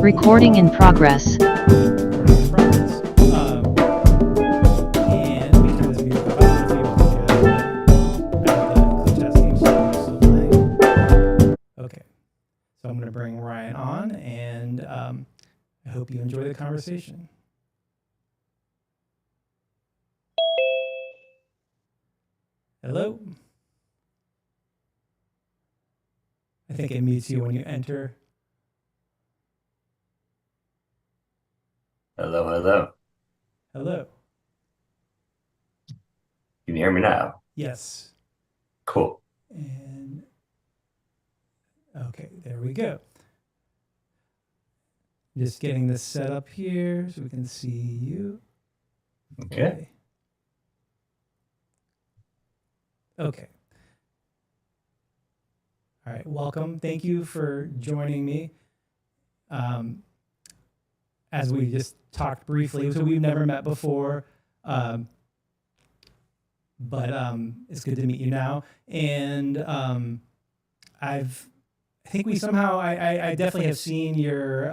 Recording in progress. And because we were about to be able to the Clif testing, so still playing. Okay, so I'm going to bring Ryan on, and I hope you enjoy the conversation. Hello? I think it mutes you when you enter. Hello, hello. Hello. Can you hear me now? Yes. Cool. And okay, there we go. Just getting this set up here so we can see you. Okay. Okay. All right, welcome. Thank you for joining me. As we just talked briefly, so we've never met before, but it's good to meet you now. And I think we somehow, I definitely have seen your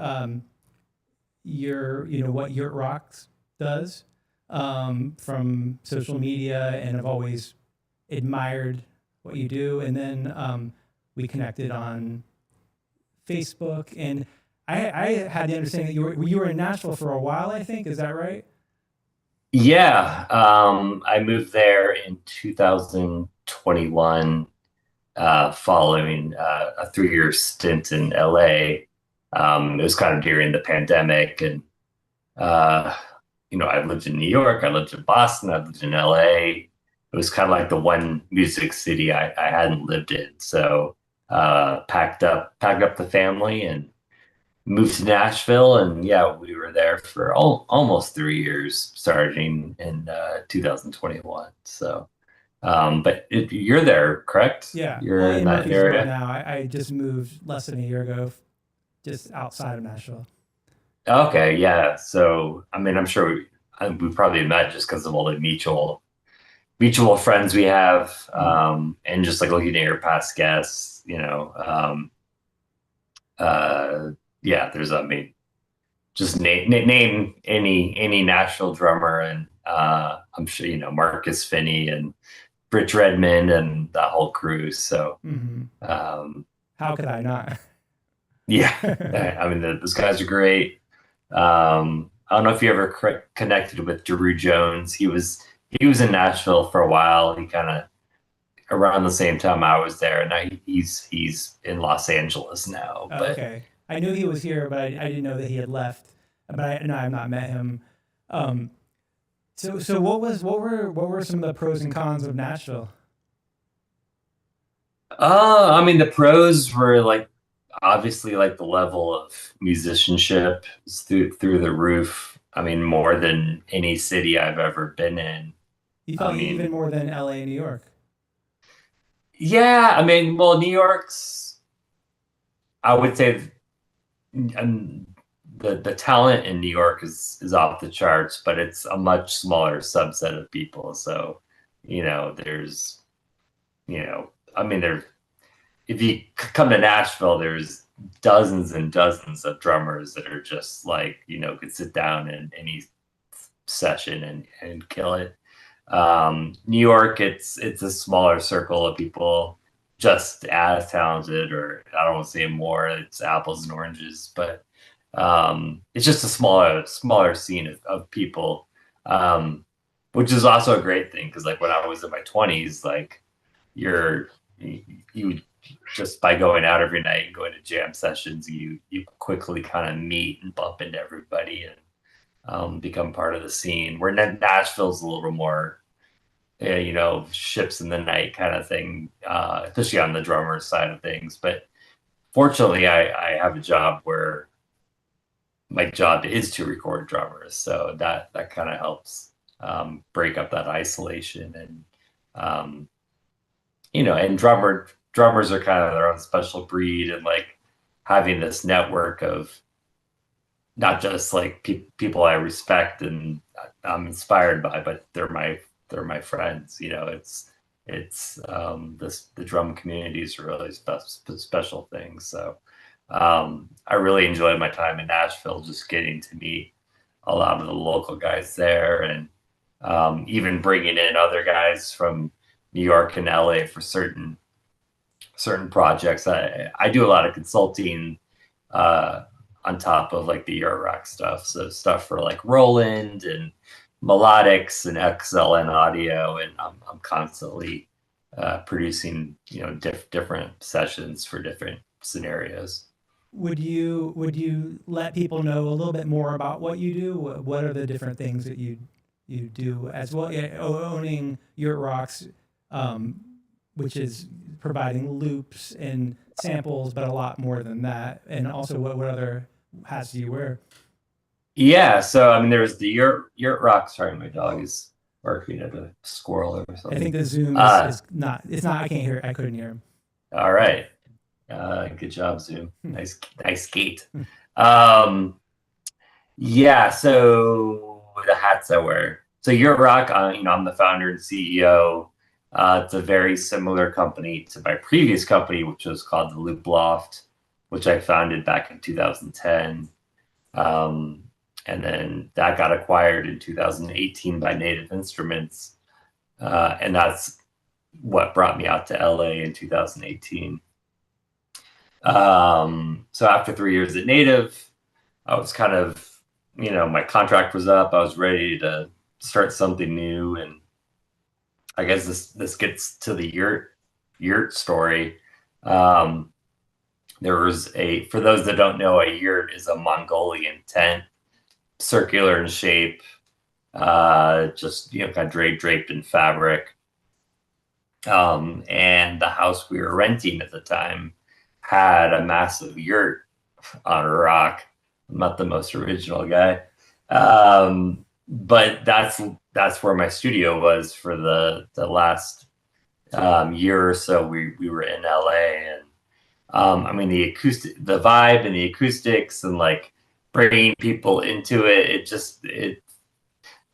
what Yurt Rock does from social media, and I've always admired what you do. And then we connected on Facebook, and I had the understanding that you were in Nashville for a while, I think. Is that right? Yeah. I moved there in 2021, following a 3-year stint in LA. It was kind of during the pandemic, and I lived in New York, I lived in Boston, I lived in LA. It was kind of like the one music city I hadn't lived in. So packed up the family and moved to Nashville, and yeah, we were there for almost 3 years, starting in 2021. So, but you're there, correct? Yeah. You're in that Murfreesboro area now. I just moved less than a year ago, just outside of Nashville. Okay, yeah. So, I mean, I'm sure we probably met just because of all the mutual friends we have, and just like looking at your past guests, yeah, there's, I mean, just name any Nashville drummer, and I'm sure Marcus Finney and Rich Redmond and that whole crew. So How could I not? yeah, I mean those guys are great. I don't know if you ever connected with Drew Jones. He was in Nashville for a while. He kind of around the same time I was there, and now he's in Los Angeles now. Oh, But okay. I knew he was here, but I didn't know that he had left. But I've not met him. So what were some of the pros and cons of Nashville? I mean the pros were like obviously like the level of musicianship is through the roof. I mean more than any city I've ever been in. You I thought even mean, more than LA and New York. yeah, I mean, well, New York's, I would say, the talent in New York is off the charts, but it's a much smaller subset of people. So, there's, I mean, if you come to Nashville, there's dozens and dozens of drummers that are just like, could sit down in any session and kill it. New York, it's a smaller circle of people just as talented, or I don't want to say more. It's apples and oranges, but it's just a smaller scene of people, which is also a great thing because like when I was in my 20s, like you just by going out every night and going to jam sessions, you quickly kind of meet and bump into everybody and become part of the scene. Where Nashville's a little more ships in the night kind of thing, especially on the drummer side of things. But fortunately, I have a job where my job is to record drummers, so that kind of helps break up that isolation. And and drummers are kind of their own special breed, and like having this network of not just like people I respect and I'm inspired by, but they're my friends. It's the drum community is a really special thing. So I really enjoyed my time in Nashville, just getting to meet a lot of the local guys there, and even bringing in other guys from New York and LA for certain projects. I do a lot of consulting uh, on top of like the Yurt Rock stuff. So stuff for like Roland and melodics and XLN audio, and I'm constantly producing different sessions for different scenarios. Would you let people know a little bit more about what you do? What are the different things that you do as well? Yeah, owning Yurt Rocks, um, which is providing loops and samples, but a lot more than that. And also, what other hats do you wear? Yeah, so I mean, there's the Yurt Rock. Sorry, my dog is barking at a squirrel or I think something. the Zoom is not. It's not. I can't hear. I couldn't hear him. All right. Good job, Zoom. Nice gate. Um, yeah, so the hats I wear. So Yurt Rock, I'm the founder and CEO. It's a very similar company to my previous company, which was called the Loop Loft, which I founded back in 2010. Um, and then that got acquired in 2018 by Native Instruments. And that's what brought me out to LA in 2018. So after 3 years at Native, I was kind of, my contract was up. I was ready to start something new, and I guess this gets to the yurt story. Um, there was for those that don't know, a yurt is a Mongolian tent, circular in shape, just kind of draped in fabric. And the house we were renting at the time had a massive yurt on a rock. I'm not the most original guy. But that's where my studio was for the last year or so. We were in LA, and I mean the vibe and the acoustics and like bringing people into it. It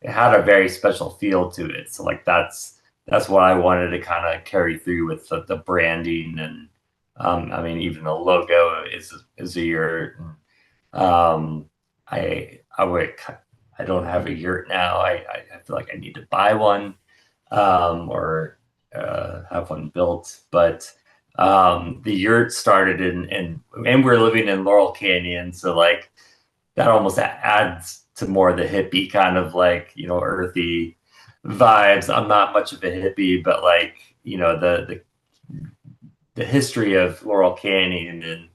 had a very special feel to it. So like that's what I wanted to kind of carry through with the branding, and I mean even the logo is a yurt. Um, I don't have a yurt now. I feel like I need to buy one, or have one built. But the yurt started and we're living in Laurel Canyon, so like that almost adds to more of the hippie kind of like earthy vibes. I'm not much of a hippie, but like the history of Laurel Canyon and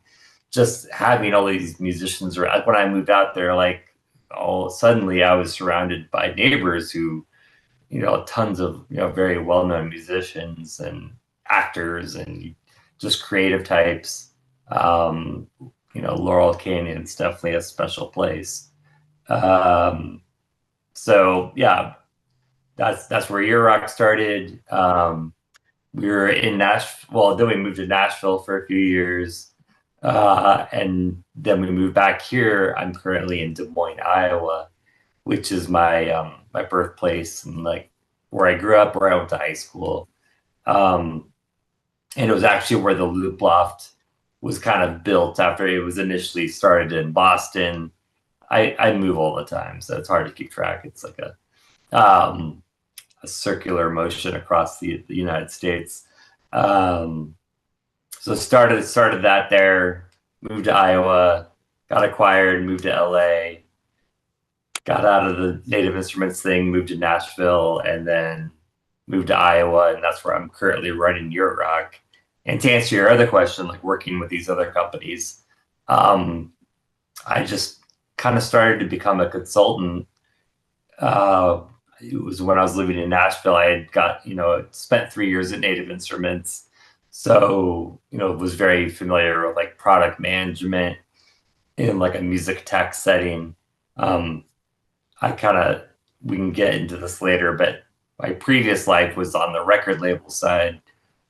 just having all these musicians around. When I moved out there, like all suddenly I was surrounded by neighbors who, tons of very well-known musicians and actors and just creative types. Laurel Canyon's definitely a special place. So yeah, that's where Yurt Rock started. We were in Nashville. Well, then we moved to Nashville for a few years. And then we moved back here. I'm currently in Des Moines, Iowa, which is my birthplace and like where I grew up, where I went to high school. And it was actually where the Loop Loft was kind of built after it was initially started in Boston. I move all the time, so it's hard to keep track. It's like a circular motion across the United States. So started that there, moved to Iowa, got acquired, moved to LA, got out of the Native Instruments thing, moved to Nashville, and then moved to Iowa, and that's where I'm currently running Yurt Rock. And to answer your other question, like working with these other companies, I just kind of started to become a consultant. It was when I was living in Nashville. I had spent 3 years at Native Instruments. So, was very familiar with like product management in like a music tech setting. We can get into this later, but my previous life was on the record label side,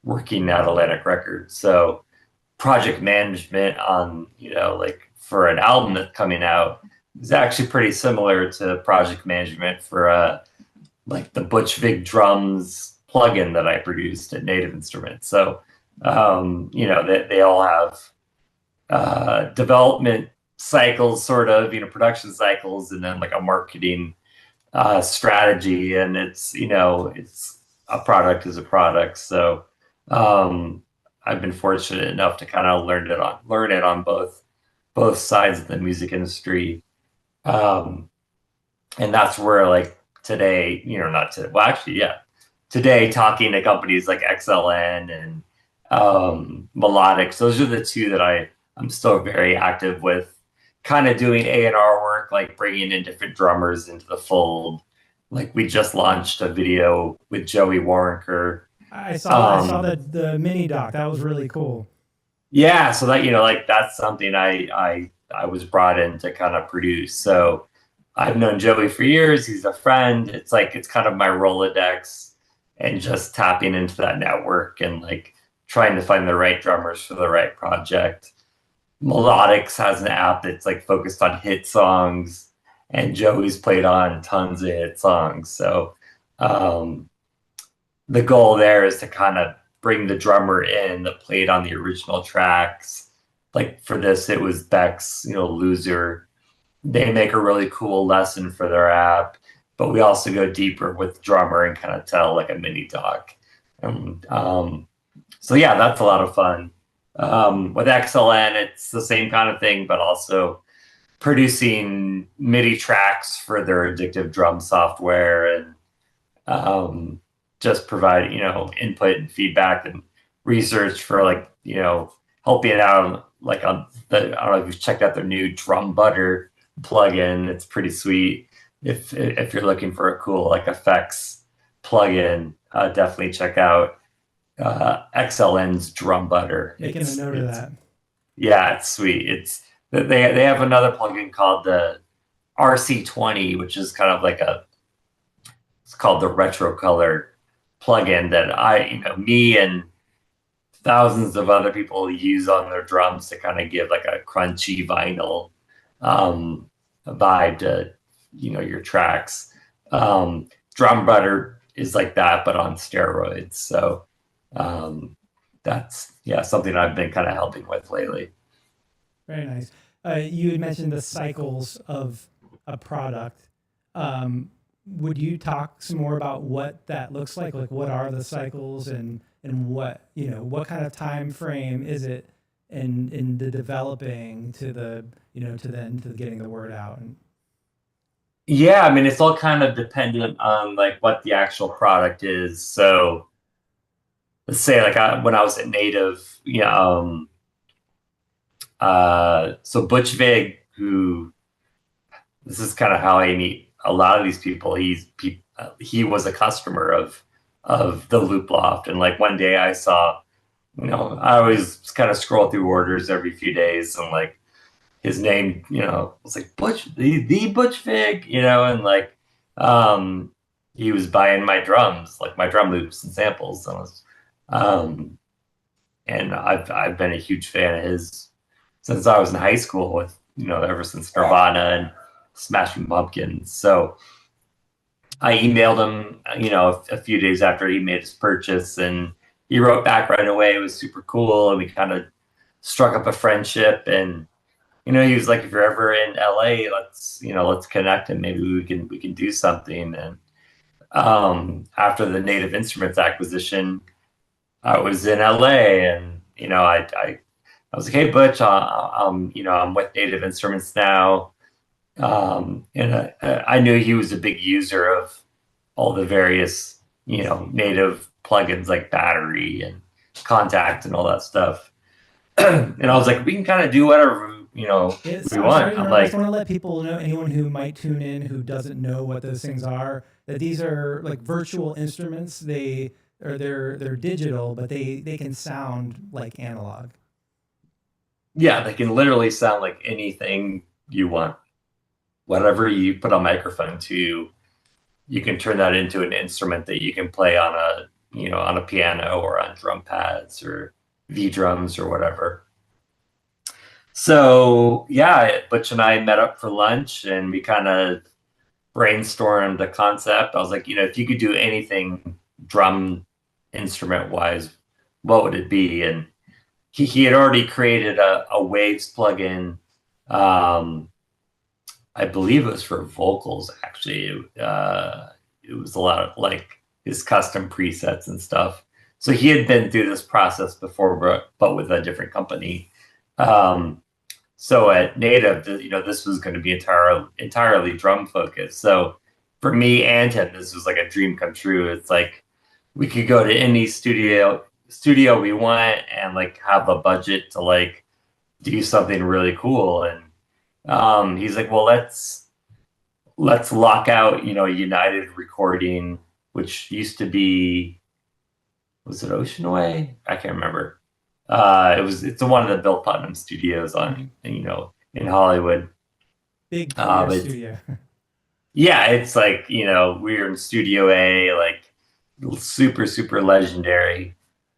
working at Atlantic Records. So project management on, like for an album that's coming out is actually pretty similar to project management for like the Butch Vig drums plugin that I produced at Native Instruments. So, they all have development cycles, sort of, production cycles, and then like a marketing strategy. And it's a product is a product. So I've been fortunate enough to kind of learn it on both sides of the music industry. Um, and that's where, like, today, not today, well, actually, yeah, today, talking to companies like XLN and Melodics, those are the two that I'm still very active with, kind of doing A&R work, like bringing in different drummers into the fold. Like, we just launched a video with Joey Warrenker. I saw the mini doc. That was really cool. Yeah, so that, like, that's something I was brought in to kind of produce. So I've known Joey for years. He's a friend. It's like, it's kind of my Rolodex, and just tapping into that network and like trying to find the right drummers for the right project. Melodics has an app that's like focused on hit songs, and Joey's played on tons of hit songs. So um, the goal there is to kind of bring the drummer in that played on the original tracks. Like, for this, it was Beck's, Loser. They make a really cool lesson for their app, but we also go deeper with drummer and kind of tell like a mini doc. And so yeah, that's a lot of fun. With XLN, it's the same kind of thing, but also producing MIDI tracks for their addictive drum software, and just provide, input and feedback and research for, like, helping it out, like, on the, I don't know if you've checked out their new Drum Butter plugin. It's pretty sweet. If you're looking for a cool, like, effects plugin, definitely check out XLN's Drum Butter. Making a note of that. Yeah, it's sweet. They have another plugin called the RC20, which is kind of like it's called the Retro Color plugin that me and thousands of other people use on their drums to kind of give like a crunchy vinyl vibe to your tracks. Drum Butter is like that, but on steroids. So that's, yeah, something I've been kind of helping with lately. Very nice. You had mentioned the cycles of a product. Would you talk some more about what that looks like? Like, what are the cycles, and what kind of time frame is it in the developing to the to getting the word out? Yeah, I mean, it's all kind of dependent on like what the actual product is. So let's say, like, when I was at Native, so Butch Vig, who, this is kind of how I meet a lot of these people. He was a customer of the Loop Loft, and like one day I saw, I always kind of scroll through orders every few days, and like his name, was like Butch, the Butch Vig, and like he was buying my drums, like my drum loops and samples, and I've been a huge fan of his since I was in high school, with ever since Nirvana and Smashing Pumpkins. So I emailed him, a few days after he made his purchase, and he wrote back right away. It was super cool, and we kind of struck up a friendship. And he was like, "If you're ever in LA, let's connect, and maybe we can do something." And after the Native Instruments acquisition, I was in LA, and I was like, "Hey, Butch, I'm with Native Instruments now." And I knew he was a big user of all the various, Native plugins like Battery and Contact and all that stuff. And I was like, we can kind of do whatever, we want. I just want to let people know, anyone who might tune in who doesn't know what those things are, that these are like virtual instruments. They're digital, but they can sound like analog. Yeah, they can literally sound like anything you want. Whatever you put a microphone to, you can turn that into an instrument that you can play on a piano or on drum pads or V drums or whatever. So yeah, Butch and I met up for lunch, and we kind of brainstormed the concept. I was like, if you could do anything drum instrument wise, what would it be? And he had already created a Waves plugin. I believe it was for vocals, actually. It was a lot of like his custom presets and stuff. So he had been through this process before, but with a different company. So at Native, this was going to be entirely drum focused. So for me and him, this was like a dream come true. It's like we could go to any studio we want and like have a budget to like do something really cool. And he's like, well, let's lock out, United Recording, which used to be, was it Ocean Way? I can't remember. It's one of the Bill Putnam studios in Hollywood. Big studio. Yeah, it's like, we were in Studio A, like super, super legendary,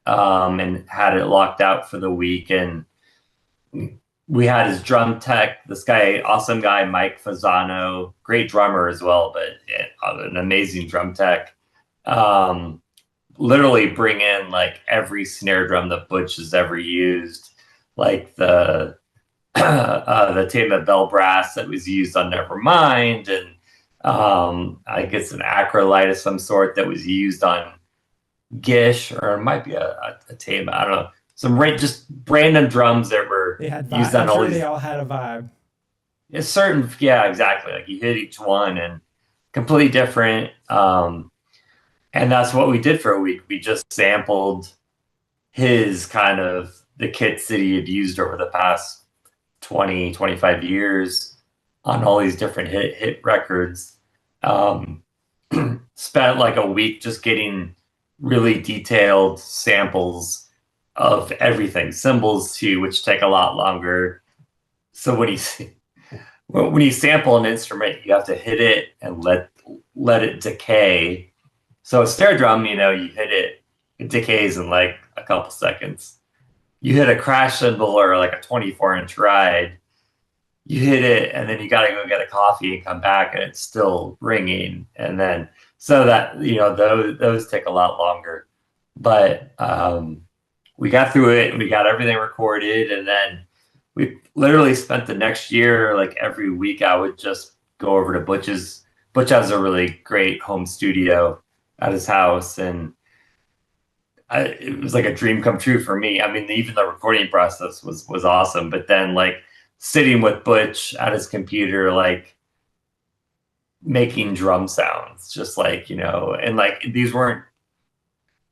and had it locked out for the week. And we had his drum tech, this guy, awesome guy, Mike Fasano, great drummer as well, but an amazing drum tech. Literally bring in like every snare drum that Butch has ever used, like the Tama Bell brass that was used on Nevermind, and I guess an acrolite of some sort that was used on Gish, or it might be a Tama. I don't know. Just random drums that were used on all these. They all had a vibe. Yeah, exactly. Like you hit each one and completely different. And that's what we did for a week. We just sampled his kind of the kits that he had used over the past 20, 25 years on all these different hit records. Spent like a week just getting really detailed samples of everything, cymbals too, which take a lot longer. So when you sample an instrument, you have to hit it and let it decay. So a snare drum, you hit it, it decays in like a couple seconds. You hit a crash cymbal or like a 24-inch ride, you hit it, and then you got to go get a coffee and come back, and it's still ringing. And then so that those take a lot longer. But we got through it, and we got everything recorded, and then we literally spent the next year, like every week, I would just go over to Butch's. Butch has a really great home studio at his house, and it was like a dream come true for me. I mean, even the recording process was awesome, but then like sitting with Butch at his computer, like making drum sounds, just like, and like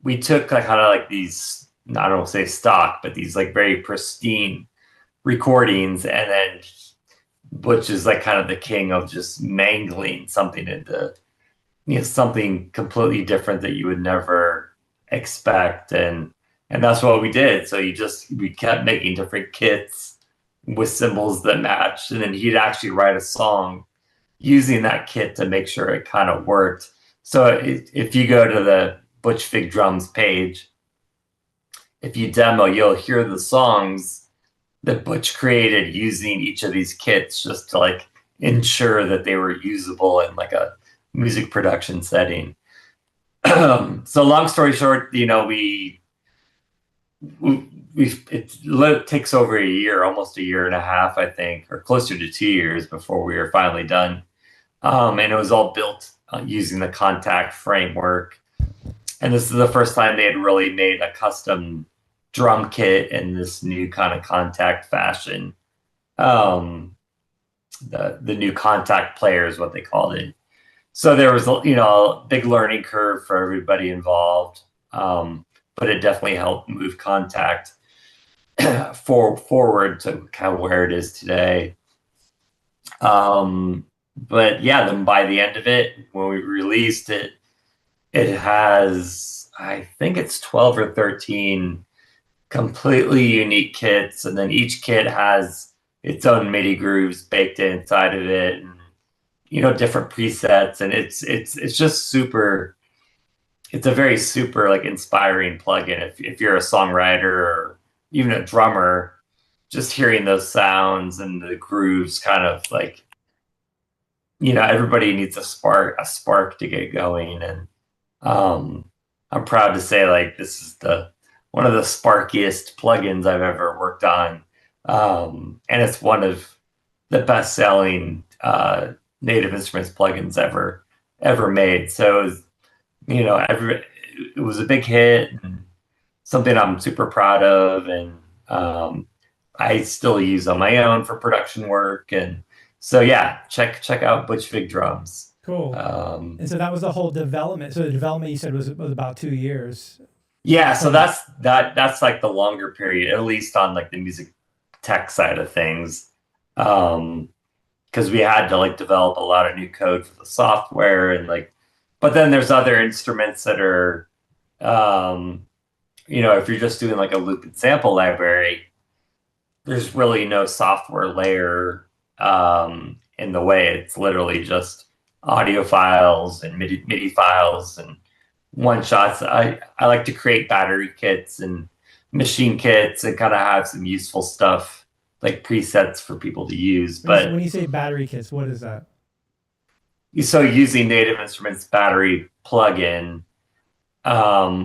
we took like kind of like these, I don't say stock, but these like very pristine recordings, and then Butch is like kind of the king of just mangling something into something completely different that you would never expect. And that's what we did. So we kept making different kits with cymbals that matched. And then he'd actually write a song using that kit to make sure it kind of worked. So if you go to the Butch Fig Drums page, if you demo, you'll hear the songs that Butch created using each of these kits just to like ensure that they were usable in like a music production setting. So long story short, it takes over a year, almost a year and a half, I think, or closer to 2 years before we were finally done. And it was all built using the Contact framework. And this is the first time they had really made a custom drum kit in this new kind of Contact fashion. The new Contact player is what they called it. So there was, a big learning curve for everybody involved, but it definitely helped move Contact forward to kind of where it is today. But yeah, then by the end of it, when we released it, it has, I think it's 12 or 13 completely unique kits, and then each kit has its own MIDI grooves baked inside of it, and different presets, and it's just super. It's a very super like inspiring plugin if you're a songwriter or even a drummer. Just hearing those sounds and the grooves, kind of like, everybody needs a spark to get going, and I'm proud to say like this is one of the sparkiest plugins I've ever worked on. And it's one of the best selling Native Instruments plugins ever made. So it was, it was a big hit and something I'm super proud of, and I still use on my own for production work. And so yeah, check out Butch Vig drums. Cool. And so that was the whole development. So the development you said was about 2 years. Yeah, so that's like the longer period, at least on like the music tech side of things. Because we had to like develop a lot of new code for the software and like, but then there's other instruments that are, if you're just doing like a loop and sample library, there's really no software layer in the way. It's literally just audio files and MIDI files and one shots. I like to create battery kits and machine kits and kind of have some useful stuff like presets for people to use. But when you say battery kits, what is that? So using Native Instruments battery plugin,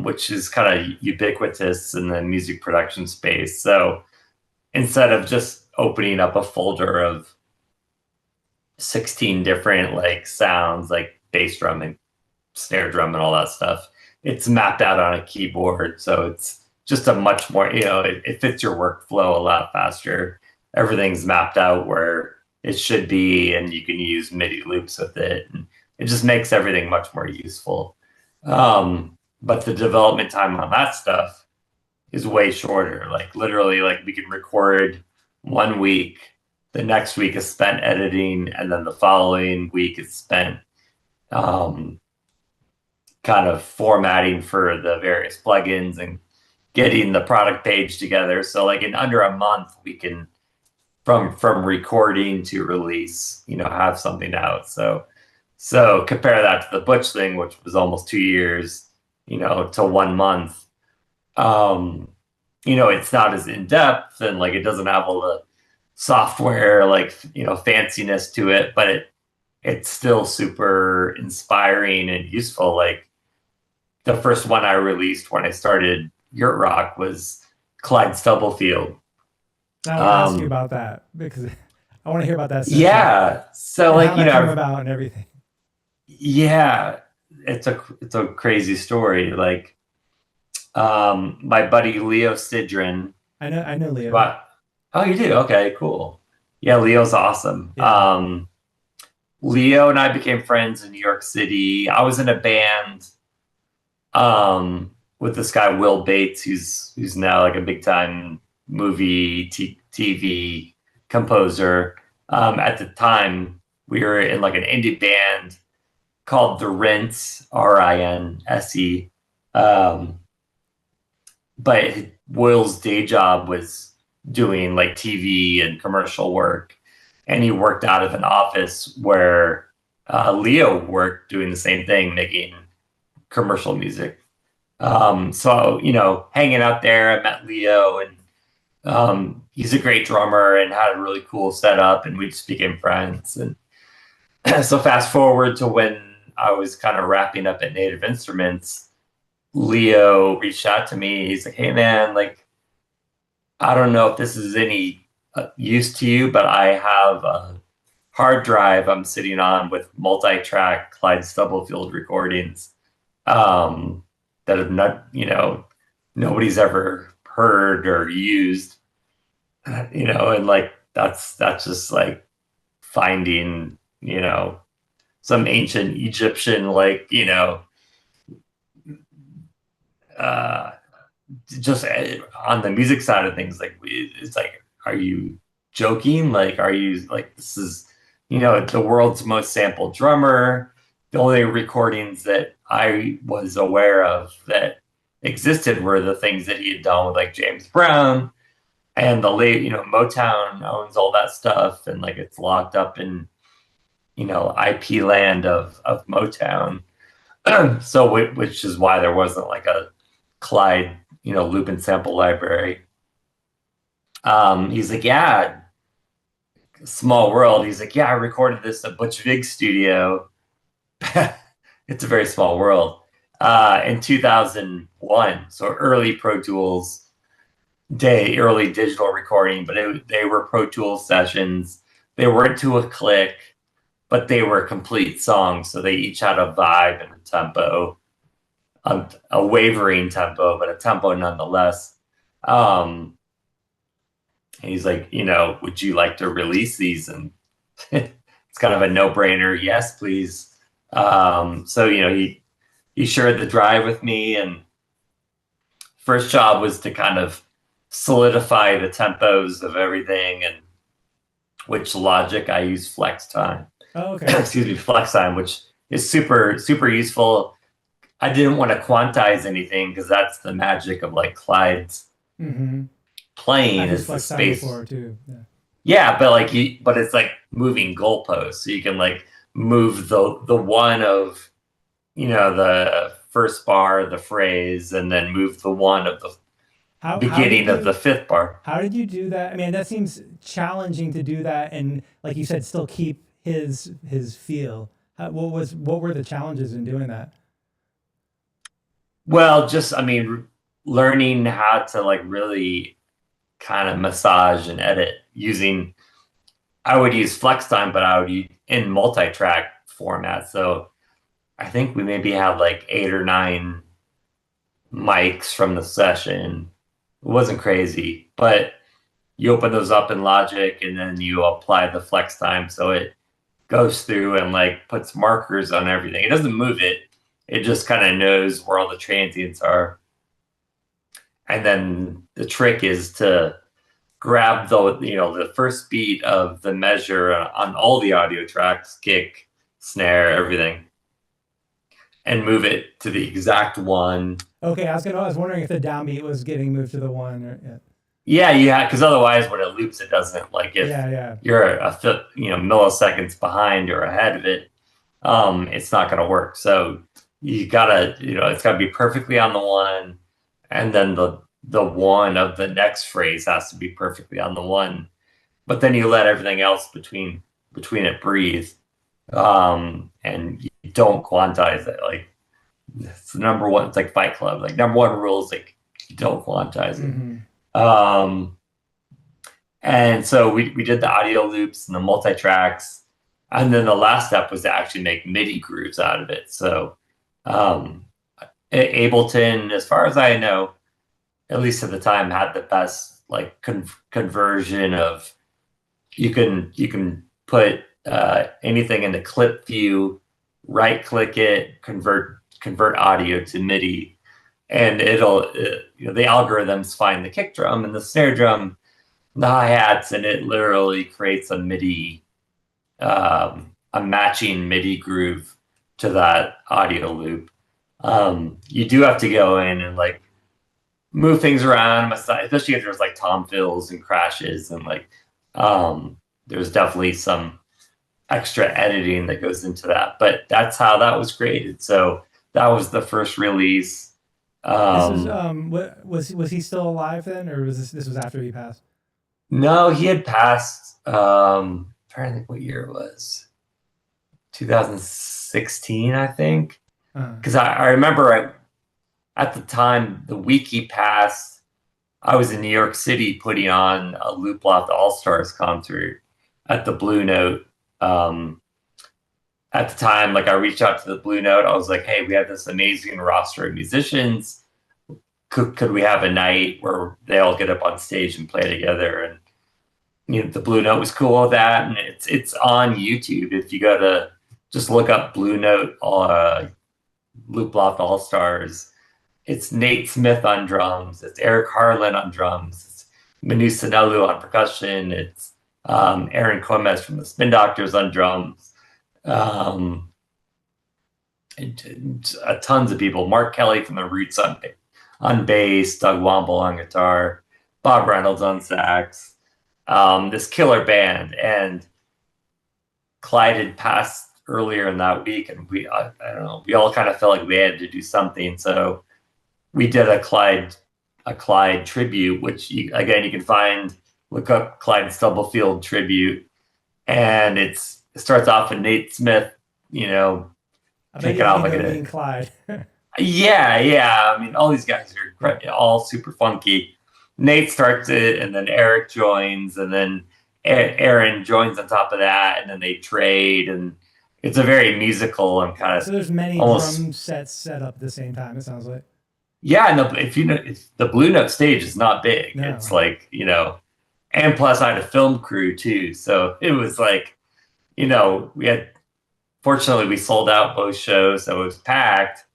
which is kind of ubiquitous in the music production space. So instead of just opening up a folder of 16 different like sounds, like bass drum and snare drum and all that stuff, it's mapped out on a keyboard. So it's just a much more, it fits your workflow a lot faster. Everything's mapped out where it should be, and you can use MIDI loops with it. And it just makes everything much more useful. But the development time on that stuff is way shorter. Like literally, like we can record 1 week, the next week is spent editing, and then the following week is spent kind of formatting for the various plugins and getting the product page together. So like in under a month, we can from recording to release, have something out. So compare that to the Butch thing, which was almost 2 years, to 1 month. It's not as in depth and like it doesn't have all the software like fanciness to it, but it's still super inspiring and useful. Like the first one I released when I started Yurt Rock was Clyde Stubblefield. I want to ask you about that because I want to hear about that. Yeah. So like, how that came about and everything. Yeah, it's a crazy story. Like, my buddy Leo Sidran. I know Leo. Oh, you do? Okay, cool. Yeah, Leo's awesome. Yeah. Leo and I became friends in New York City. I was in a band with this guy Will Bates, who's now like a big time movie TV composer. At the time, we were in like an indie band called The Rinse, Rinse. But Will's day job was doing like TV and commercial work, and he worked out of an office where Leo worked doing the same thing, making commercial music. So hanging out there, I met Leo, and he's a great drummer and had a really cool setup, and we just became friends. And so fast forward to when I was kind of wrapping up at Native Instruments, Leo reached out to me. He's like, "Hey man, like, I don't know if this is any use to you, but I have a hard drive I'm sitting on with multi-track Clyde Stubblefield recordings that have not, nobody's ever heard or used, and like that's just like finding, some ancient Egyptian, like, just on the music side of things, like it's like, are you joking? Like, are you like, this is, the world's most sampled drummer. The only recordings that I was aware of that existed were the things that he had done with like James Brown, and the late, Motown owns all that stuff, and like it's locked up in, IP land of Motown. So which is why there wasn't like a Clyde, loop and sample library. He's like, yeah, small world. He's like, yeah, I recorded this at Butch Vig studio. It's a very small world. in 2001. So early Pro Tools day, early digital recording, but they were Pro Tools sessions. They weren't to a click, but they were complete songs. So they each had a vibe and a tempo, a wavering tempo, but a tempo nonetheless. And he's like, would you like to release these? And it's kind of a no-brainer. Yes, please. So, he shared the drive with me, and first job was to kind of solidify the tempos of everything, and which Logic I use Flex Time. Oh, okay. Excuse me, Flex Time, which is super, super useful. I didn't want to quantize anything because that's the magic of like Clyde's playing is the space. Before too. Yeah, but it's like moving goalposts, so you can like move the one of the first bar of the phrase, and then move the one of the beginning of the fifth bar. How did you do that? I mean, that seems challenging to do that, and like you said, still keep his feel. What were the challenges in doing that? Well, just learning how to like really kind of massage and edit using. I would use Flex Time, but I would use in multi-track format. So I think we maybe had like 8 or 9 mics from the session. It wasn't crazy, but you open those up in Logic and then you apply the Flex Time, so it goes through and like puts markers on everything. It doesn't move it. It just kind of knows where all the transients are. And then the trick is to grab the first beat of the measure on all the audio tracks, kick, snare, everything, and move it to the exact one. Okay, I was wondering if the downbeat was getting moved to the one. Or, yeah, because otherwise when it loops, it doesn't. Like if you're milliseconds behind or ahead of it, it's not going to work. So you gotta, it's got to be perfectly on the one, and then the one of the next phrase has to be perfectly on the one, but then you let everything else between it breathe, and you don't quantize it. Like it's the number one. It's like Fight Club. Like number one rule is like you don't quantize it. And so we did the audio loops and the multi-tracks, and then the last step was to actually make MIDI grooves out of it. So Ableton, as far as I know, at least at the time, had the best like conversion of you can put anything in the clip view, right click it, convert audio to MIDI, and it'll the algorithms find the kick drum and the snare drum, the hi-hats, and it literally creates a MIDI, a matching MIDI groove to that audio loop. You do have to go in and like move things around, especially if there's like tom fills and crashes, and like there's definitely some extra editing that goes into that. But that's how that was created. So that was the first release. Was he still alive then, or was this was after he passed? No, he had passed. I'm trying to think what year it was. 2016, I think. Because I remember at the time, the week he passed, I was in New York City putting on a Loop Loft All-Stars concert at the Blue Note. At the time, like I reached out to the Blue Note. I was like, hey, we have this amazing roster of musicians. Could we have a night where they all get up on stage and play together? And the Blue Note was cool with that. And it's on YouTube. If you go to just look up Blue Note Loop Loft All-Stars, it's Nate Smith on drums, it's Eric Harlan on drums, it's Manu Sinelu on percussion, it's Aaron Comes from the Spin Doctors on drums, tons of people. Mark Kelly from the Roots on bass, Doug Womble on guitar, Bob Reynolds on sax. This killer band. And Clyde had passed earlier in that week, and we all kind of felt like we had to do something. So we did a Clyde tribute, which you can look up Clyde Stubblefield tribute, and it starts off with Nate Smith, taking off like Clyde. Yeah. I mean, all these guys are all super funky. Nate starts it, and then Eric joins, and then Aaron joins on top of that, and then they trade, and it's a very musical and kind of So there's many almost drum sets set up at the same time, it sounds like. yeah. And if you know, if the Blue Note stage is not big. It's No. like and plus I had a film crew too, so it was like we had fortunately we sold out both shows, so it was packed.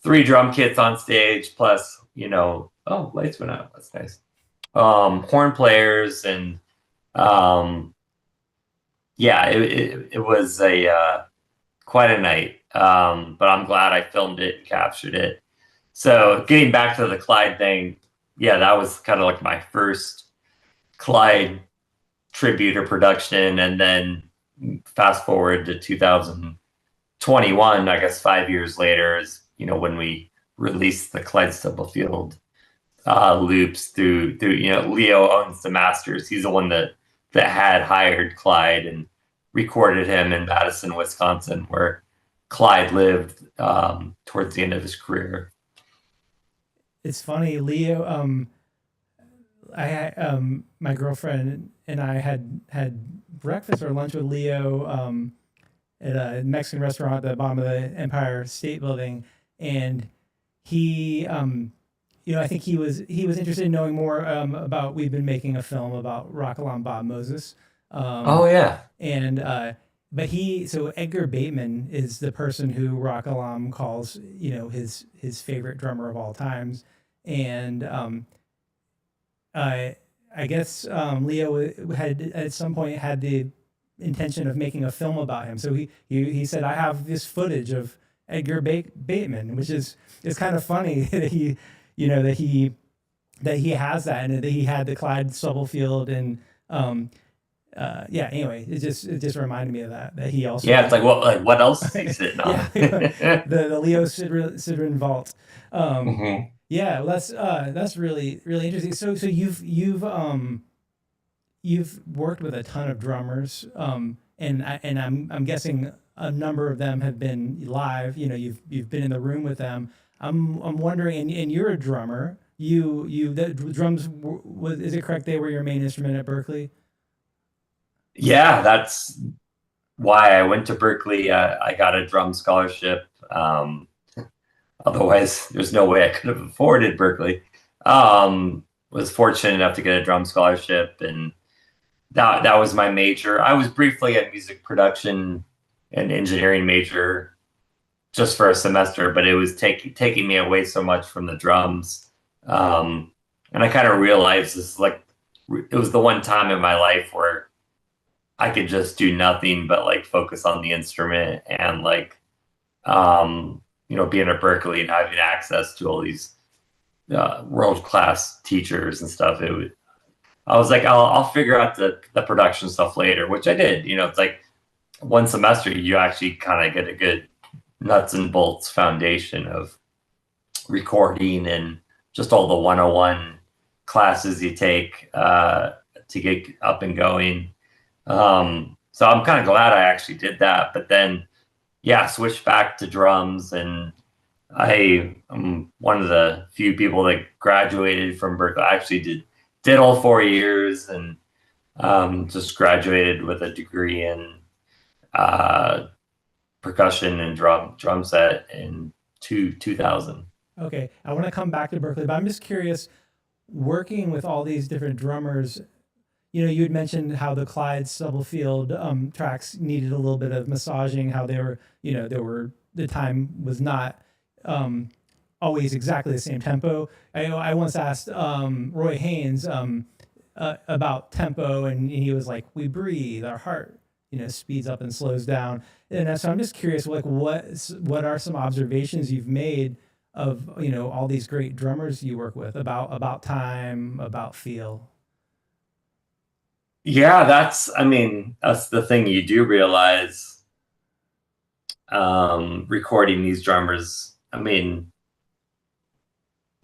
Three drum kits on stage, plus oh, lights went out. That's nice. Horn players and um, yeah, it was a quite a night. But I'm glad I filmed it and captured it. So getting back to the Clyde thing, yeah, that was kind of like my first Clyde tribute or production, and then fast forward to 2021, I guess 5 years later is when we released the Clyde Stubblefield loops through Leo owns the masters. He's the one that had hired Clyde and recorded him in Madison, Wisconsin, where Clyde lived towards the end of his career. It's funny, Leo. My girlfriend and I had breakfast or lunch with Leo at a Mexican restaurant at the bottom of the Empire State Building, and he, I think he was interested in knowing more about. We've been making a film about Rock Along Bob Moses, Oh yeah. and but so Edgar Bateman is the person who Rock Alam calls his favorite drummer of all times, and I guess Leo had at some point had the intention of making a film about him. So he said, I have this footage of Edgar Bateman, which is it's kind of funny that he that he has that, and that he had the Clyde Stubblefield, and yeah. Anyway, it just reminded me of that he also Yeah, it's like what else is he sitting on? yeah, the Leo Sidran vault. Mhm. Yeah, well, that's really really interesting. So you've worked with a ton of drummers, and I'm guessing a number of them have been live. You've been in the room with them. I'm wondering, and you're a drummer. The drums is it correct they were your main instrument at Berklee? Yeah, that's why I went to Berklee. I got a drum scholarship. Otherwise, there's no way I could have afforded Berklee. Was fortunate enough to get a drum scholarship, and that was my major. I was briefly a music production and engineering major just for a semester, but it was taking me away so much from the drums. And I kind of realized it was the one time in my life where I could just do nothing but like focus on the instrument and being at Berklee and having access to all these world class teachers and stuff. I was like, I'll figure out the production stuff later, which I did. It's like one semester you actually kind of get a good nuts and bolts foundation of recording and just all the 101 classes you take to get up and going. So I'm kind of glad I actually did that. But then, yeah, switched back to drums, and I am one of the few people that graduated from Berklee. I actually did all 4 years, and just graduated with a degree in percussion and drum set in 2000. Okay, I want to come back to Berklee, but I'm just curious, working with all these different drummers. You had mentioned how the Clyde Stubblefield tracks needed a little bit of massaging. How the time was not always exactly the same tempo. I once asked Roy Haynes about tempo, and he was like, "We breathe, our heart, speeds up and slows down." And so I'm just curious, like, what are some observations you've made of all these great drummers you work with about time, about feel? Yeah, that's the thing you do realize recording these drummers.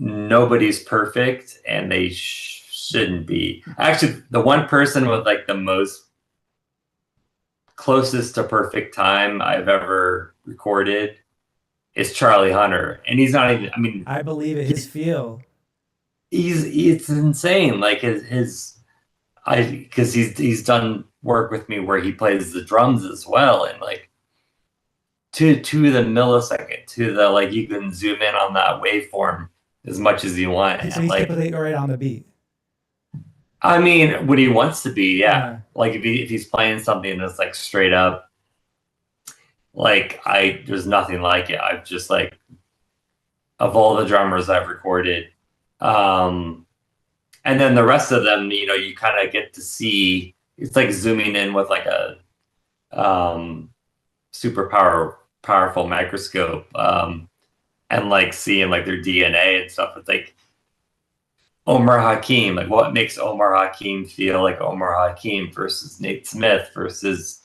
Nobody's perfect, and they shouldn't be. Actually, the one person with like the most closest to perfect time I've ever recorded is Charlie Hunter, and he's not even. I mean, I believe it. His feel. he's it's insane. Like his I because he's done work with me where he plays the drums as well, and like to the millisecond, to the like you can zoom in on that waveform as much as you want. So And he's like typically right on the beat. I mean, what he wants to be, yeah. Yeah. Like if he's playing something that's like straight up, like I there's nothing like it. I've just like of all the drummers I've recorded, um, and then the rest of them, you kind of get to see. It's like zooming in with like a um, powerful microscope, and like seeing like their DNA and stuff. It's like Omar Hakim, like what makes Omar Hakim feel like Omar Hakim versus Nate Smith versus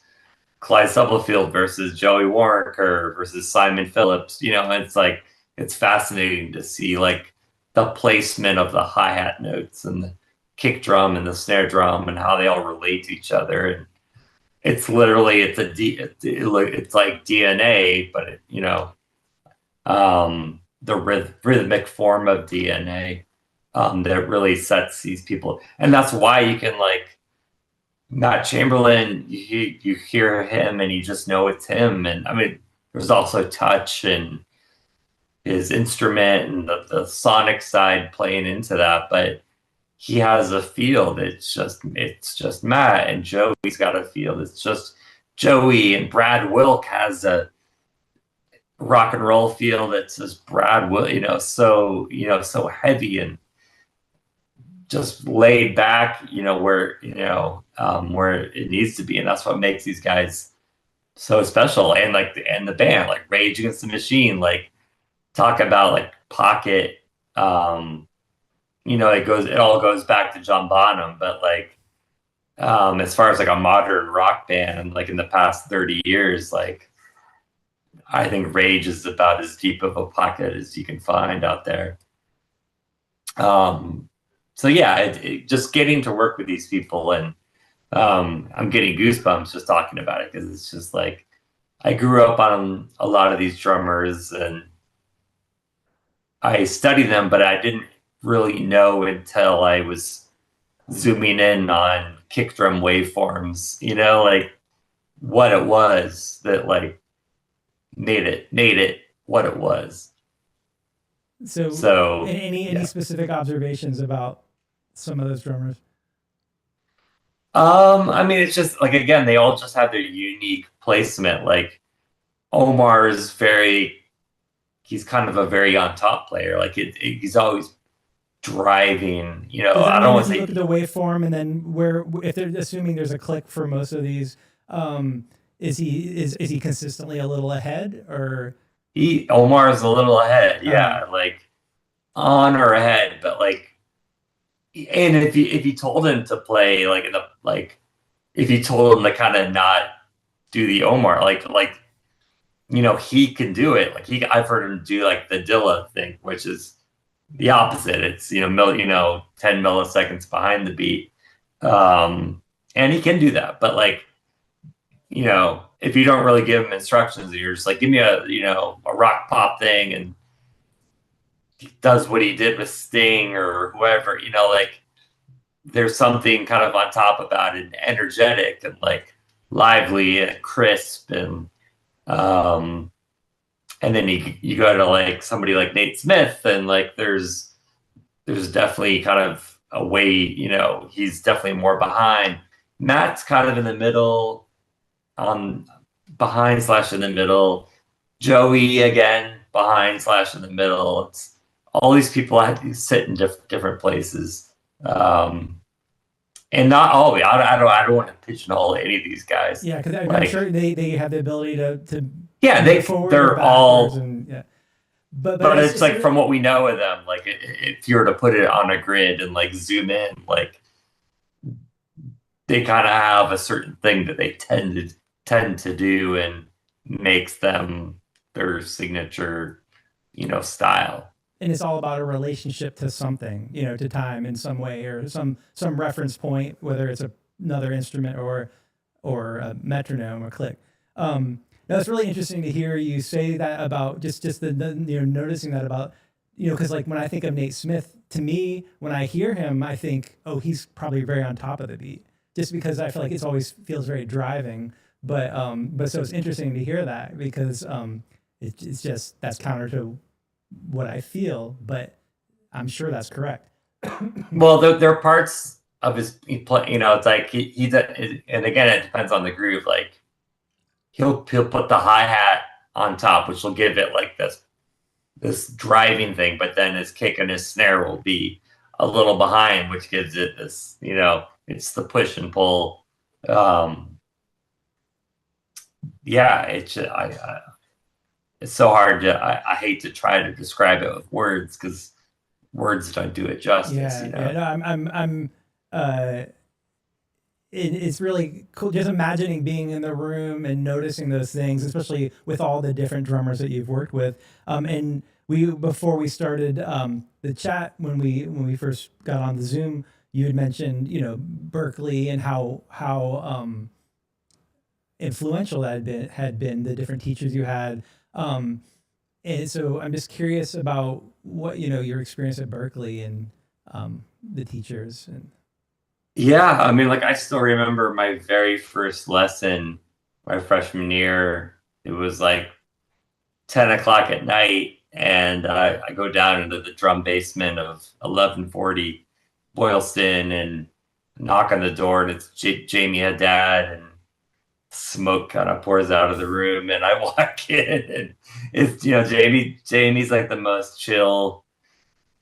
Clyde Stubblefield versus Joey Warrenker versus Simon Phillips. It's like it's fascinating to see like the placement of the hi-hat notes and the kick drum and the snare drum and how they all relate to each other. And it's literally it's like DNA, but the rhythmic form of DNA that really sets these people, and that's why you can like Matt Chamberlain, you hear him and you just know it's him. And I mean, there's also touch and his instrument and the sonic side playing into that, but he has a feel it's just Matt, and Joey's got a feel that's just Joey, and Brad Wilk has a rock and roll feel that's just Brad Wilk, so heavy and just laid back, where it needs to be, and that's what makes these guys so special. And like the band, like Rage Against the Machine, like talk about like pocket, it all goes back to John Bonham, but like as far as like a modern rock band, like in the past 30 years, like I think Rage is about as deep of a pocket as you can find out there. So yeah, just getting to work with these people, and I'm getting goosebumps just talking about it because it's just like I grew up on a lot of these drummers and I studied them, but I didn't really know until I was zooming in on kick drum waveforms, like what it was that like made it what it was. So, So any yeah. specific observations about some of those drummers? I mean, it's just like again, they all just have their unique placement. Like Omar's he's kind of a very on top player. Like he's always driving. Does that I don't mean want if to you look at say the waveform and then where, if they're assuming there's a click for most of these, is he consistently a little ahead or? Omar's a little ahead. Uh, Yeah, like on or ahead, but like, and if you told him to play like in the like, if you told him to kind of not do the Omar, like he can do it. Like I've heard him do like the Dilla thing, which is the opposite. It's 10 milliseconds behind the beat, and he can do that. But like if you don't really give him instructions, you're just like, give me a rock pop thing, and he does what he did with Sting or whoever. Like there's something kind of on top about it, energetic and like lively and crisp um and then you go to like somebody like Nate Smith, and like there's definitely kind of a way, he's definitely more behind. Matt's kind of in the middle, um behind slash in the middle. Joey again behind slash in the middle. It's all these people have to sit in different places. And not all. I don't want to pigeonhole any of these guys. yeah, because I'm Like, sure they have the ability to yeah, move forward or they're backwards all, and yeah. But but it's like from what we know of them, like if you were to put it on a grid and like zoom in, like they kind of have a certain thing that they tend to do and makes them their signature, style. and it's all about a relationship to something, to time in some way or some reference point, whether it's another instrument or a metronome or click. No, it's really interesting to hear you say that about just the noticing that about because like when I think of Nate Smith, to me when I hear him, I think, oh, he's probably very on top of the beat, just because I feel like it's always feels very driving. But so it's interesting to hear that because it's just that's counter to what I feel, but I'm sure that's correct. Well, there are parts of his he play, it's like and again, it depends on the groove. Like he'll put the hi hat on top, which will give it like this driving thing, but then his kick and his snare will be a little behind, which gives it this, it's the push and pull. Yeah, it's so hard I hate to try to describe it with words because words don't do it justice. Yeah. No, I'm. It's really cool just imagining being in the room and noticing those things, especially with all the different drummers that you've worked with. And before we started the chat, when we first got on the Zoom, you had mentioned Berklee and how influential that had been the different teachers you had. And so I'm just curious about what your experience at Berklee and the teachers and. Yeah, I mean, like I still remember my very first lesson, my freshman year. It was like 10 o'clock at night, and I go down into the drum basement of 1140 Boylston and knock on the door, and it's Jamie Haddad, and smoke kind of pours out of the room, and I walk in, and it's Jamie's like the most chill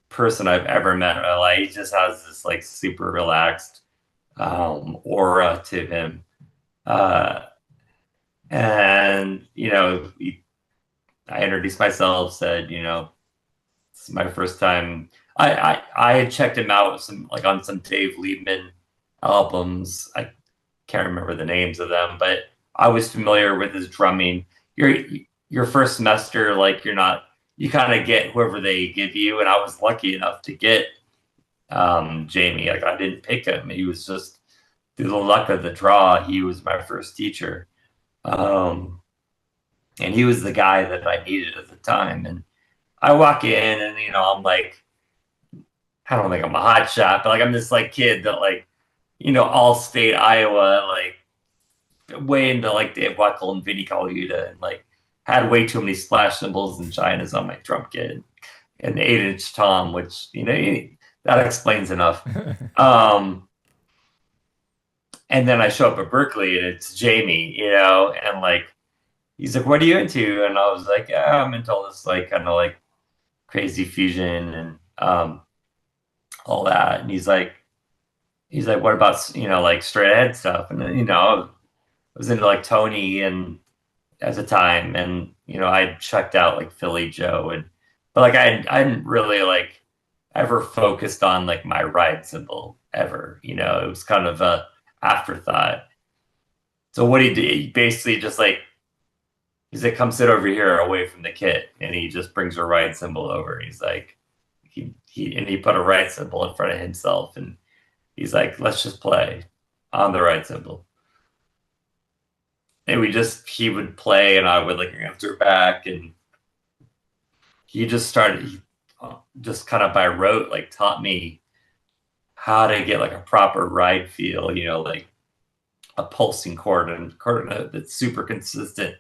person I've ever met in my life. He just has this like super relaxed aura to him. And I introduced myself, said, it's my first time. I had checked him out with on some Dave Liebman albums. I can't remember the names of them, but I was familiar with his drumming. Your first semester, like you kind of get whoever they give you, and I was lucky enough to get Jamie. Like I didn't pick him; he was just through the luck of the draw. He was my first teacher, and he was the guy that I needed at the time. And I walk in, and I'm like, I don't think I'm a hot shot, but like I'm this like kid that like all state Iowa, like way into like Dave Weckl and Vinny Colaiuta, and like had way too many splash cymbals and chinas on my drum kit, and 8-inch tom, which that explains enough. And then I show up at Berklee, and it's Jamie, and like he's like, "What are you into?" And I was like, "Yeah, I'm into all this like kind of like crazy fusion and all that." And he's like, "What about like straight ahead stuff?" And then I was into like Tony and at the time, and I checked out like Philly Joe, but like I didn't really like ever focused on like my ride cymbal ever. It was kind of a afterthought. So what he did, he basically just like he's like, "Come sit over here away from the kit," and he just brings a ride cymbal over. He's like he put a ride cymbal in front of himself, and he's like, "Let's just play on the ride cymbal." And he would play, and I would like answer back, and he just started, just kind of by rote, like taught me how to get like a proper ride feel, like a pulsing quarter note that's super consistent.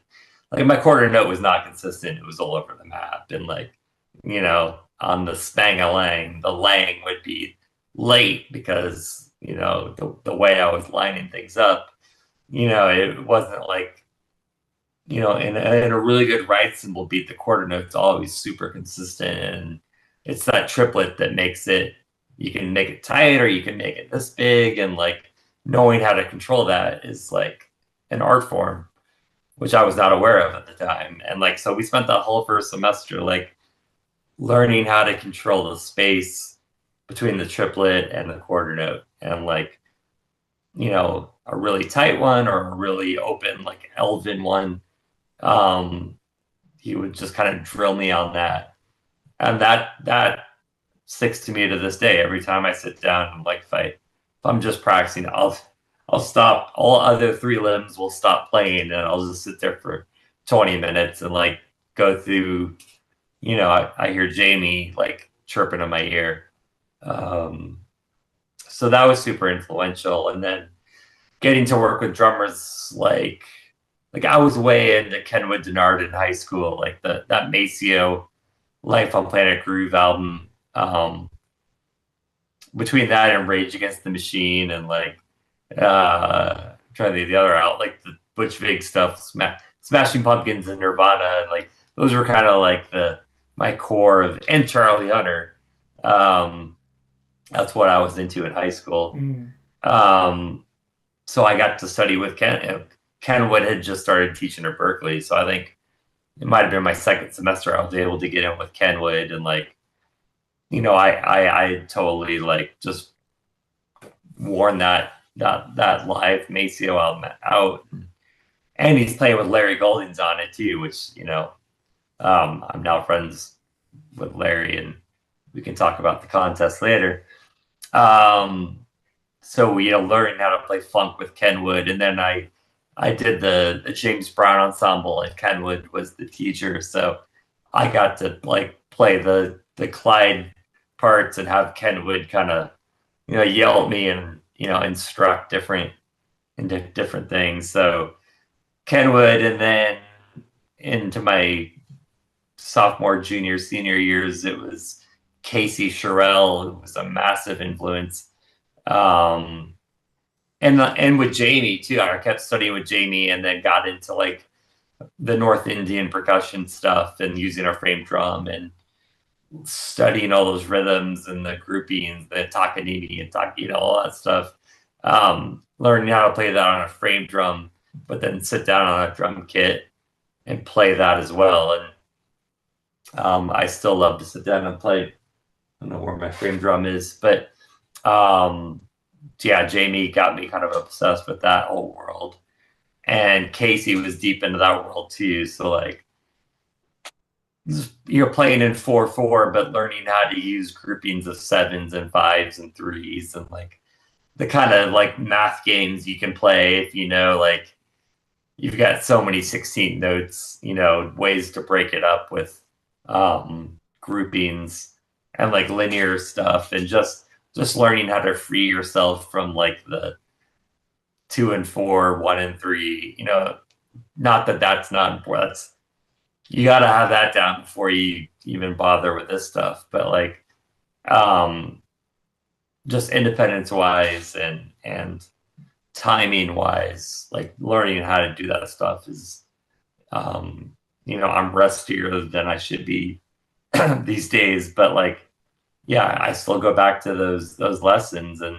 Like my quarter note was not consistent; it was all over the map, and like on the spang-a-lang, the lang would be late because the way I was lining things up. It wasn't like, in a really good ride cymbal beat, the quarter note's always super consistent. And it's that triplet that makes it, you can make it tight or you can make it this big. And like knowing how to control that is like an art form, which I was not aware of at the time. And like, so we spent that whole first semester, like learning how to control the space between the triplet and the quarter note. And like, a really tight one or a really open, like Elvin one. He would just kind of drill me on that. And that sticks to me to this day. Every time I sit down and like if I'm just practicing, I'll stop. All other three limbs will stop playing, and I'll just sit there for 20 minutes and like go through, I hear Jamie like chirping in my ear. So that was super influential. And then getting to work with drummers like I was way into Kenwood Denard in high school, like that Maceo Life on Planet Groove album. Between that and Rage Against the Machine and like I'm trying to think of the other out, like the Butch Vig stuff, Smashing Pumpkins and Nirvana, and like those were kind of like my core of, and Charlie Hunter. That's what I was into in high school. So I got to study with Ken. Kenwood had just started teaching at Berklee, so I think it might have been my second semester I was able to get in with Kenwood, and like, I totally like just worn that live Maceo album out, and he's playing with Larry Goldings on it too, which I'm now friends with Larry, and we can talk about the contest later. So learning how to play funk with Kenwood, and then I did the James Brown ensemble, and Kenwood was the teacher, so I got to like play the Clyde parts and have Kenwood kind of yell at me and instruct different things. So Kenwood, and then into my sophomore, junior, senior years, it was Casey Sherrill, who was a massive influence. And with Jamie too. I kept studying with Jamie, and then got into like the North Indian percussion stuff and using our frame drum and studying all those rhythms and the groupings, the takanini and all that stuff. Learning how to play that on a frame drum, but then sit down on a drum kit and play that as well. And I still love to sit down and play. I don't know where my frame drum is, but yeah, Jamie got me kind of obsessed with that whole world. And Casey was deep into that world too. So like, you're playing in 4/4, but learning how to use groupings of 7s and 5s and 3s, and like the kind of like math games you can play if like you've got so many 16 notes, ways to break it up with groupings and like linear stuff, and just learning how to free yourself from like the 2 and 4, 1 and 3. Not that that's not important. You got to have that down before you even bother with this stuff. But like, just independence wise and timing wise, like learning how to do that stuff is, I'm rustier than I should be these days. But like, yeah, I still go back to those lessons, and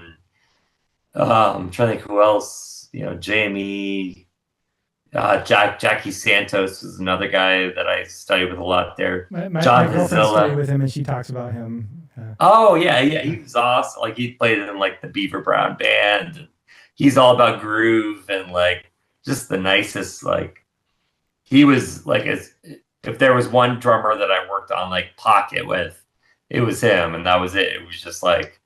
I'm trying to think who else. Jamie. Jackie Santos is another guy that I studied with a lot there. My John girlfriend Hazilla. studied with him, and she talks about him. Oh yeah, he was awesome. Like he played in like the Beaver Brown band. And he's all about groove and like just the nicest. Like he was like, if there was one drummer that I worked on like Pocket with, it was him, and that was it. It was just like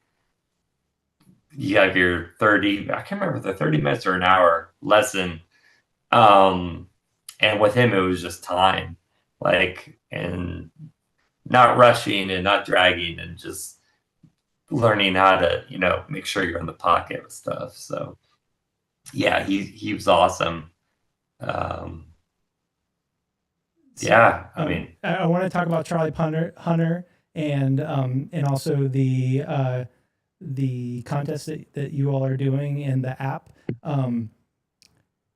you have your 30. I can't remember, the 30 minutes or an hour lesson. And with him, it was just time, like, and not rushing and not dragging, and just learning how to, make sure you're in the pocket with stuff. So yeah, he was awesome. Yeah, I mean, I want to talk about Charlie Hunter and also the contest that you all are doing in the app.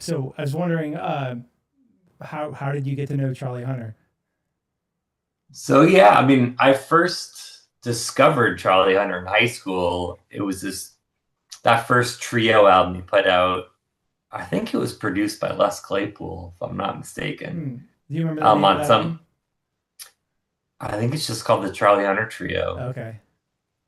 So I was wondering, how did you get to know Charlie Hunter? So yeah, I mean, I first discovered Charlie Hunter in high school. It was that first trio album he put out. I think it was produced by Les Claypool, if I'm not mistaken. Do you remember the name of that album? I think it's just called the Charlie Hunter Trio. Okay.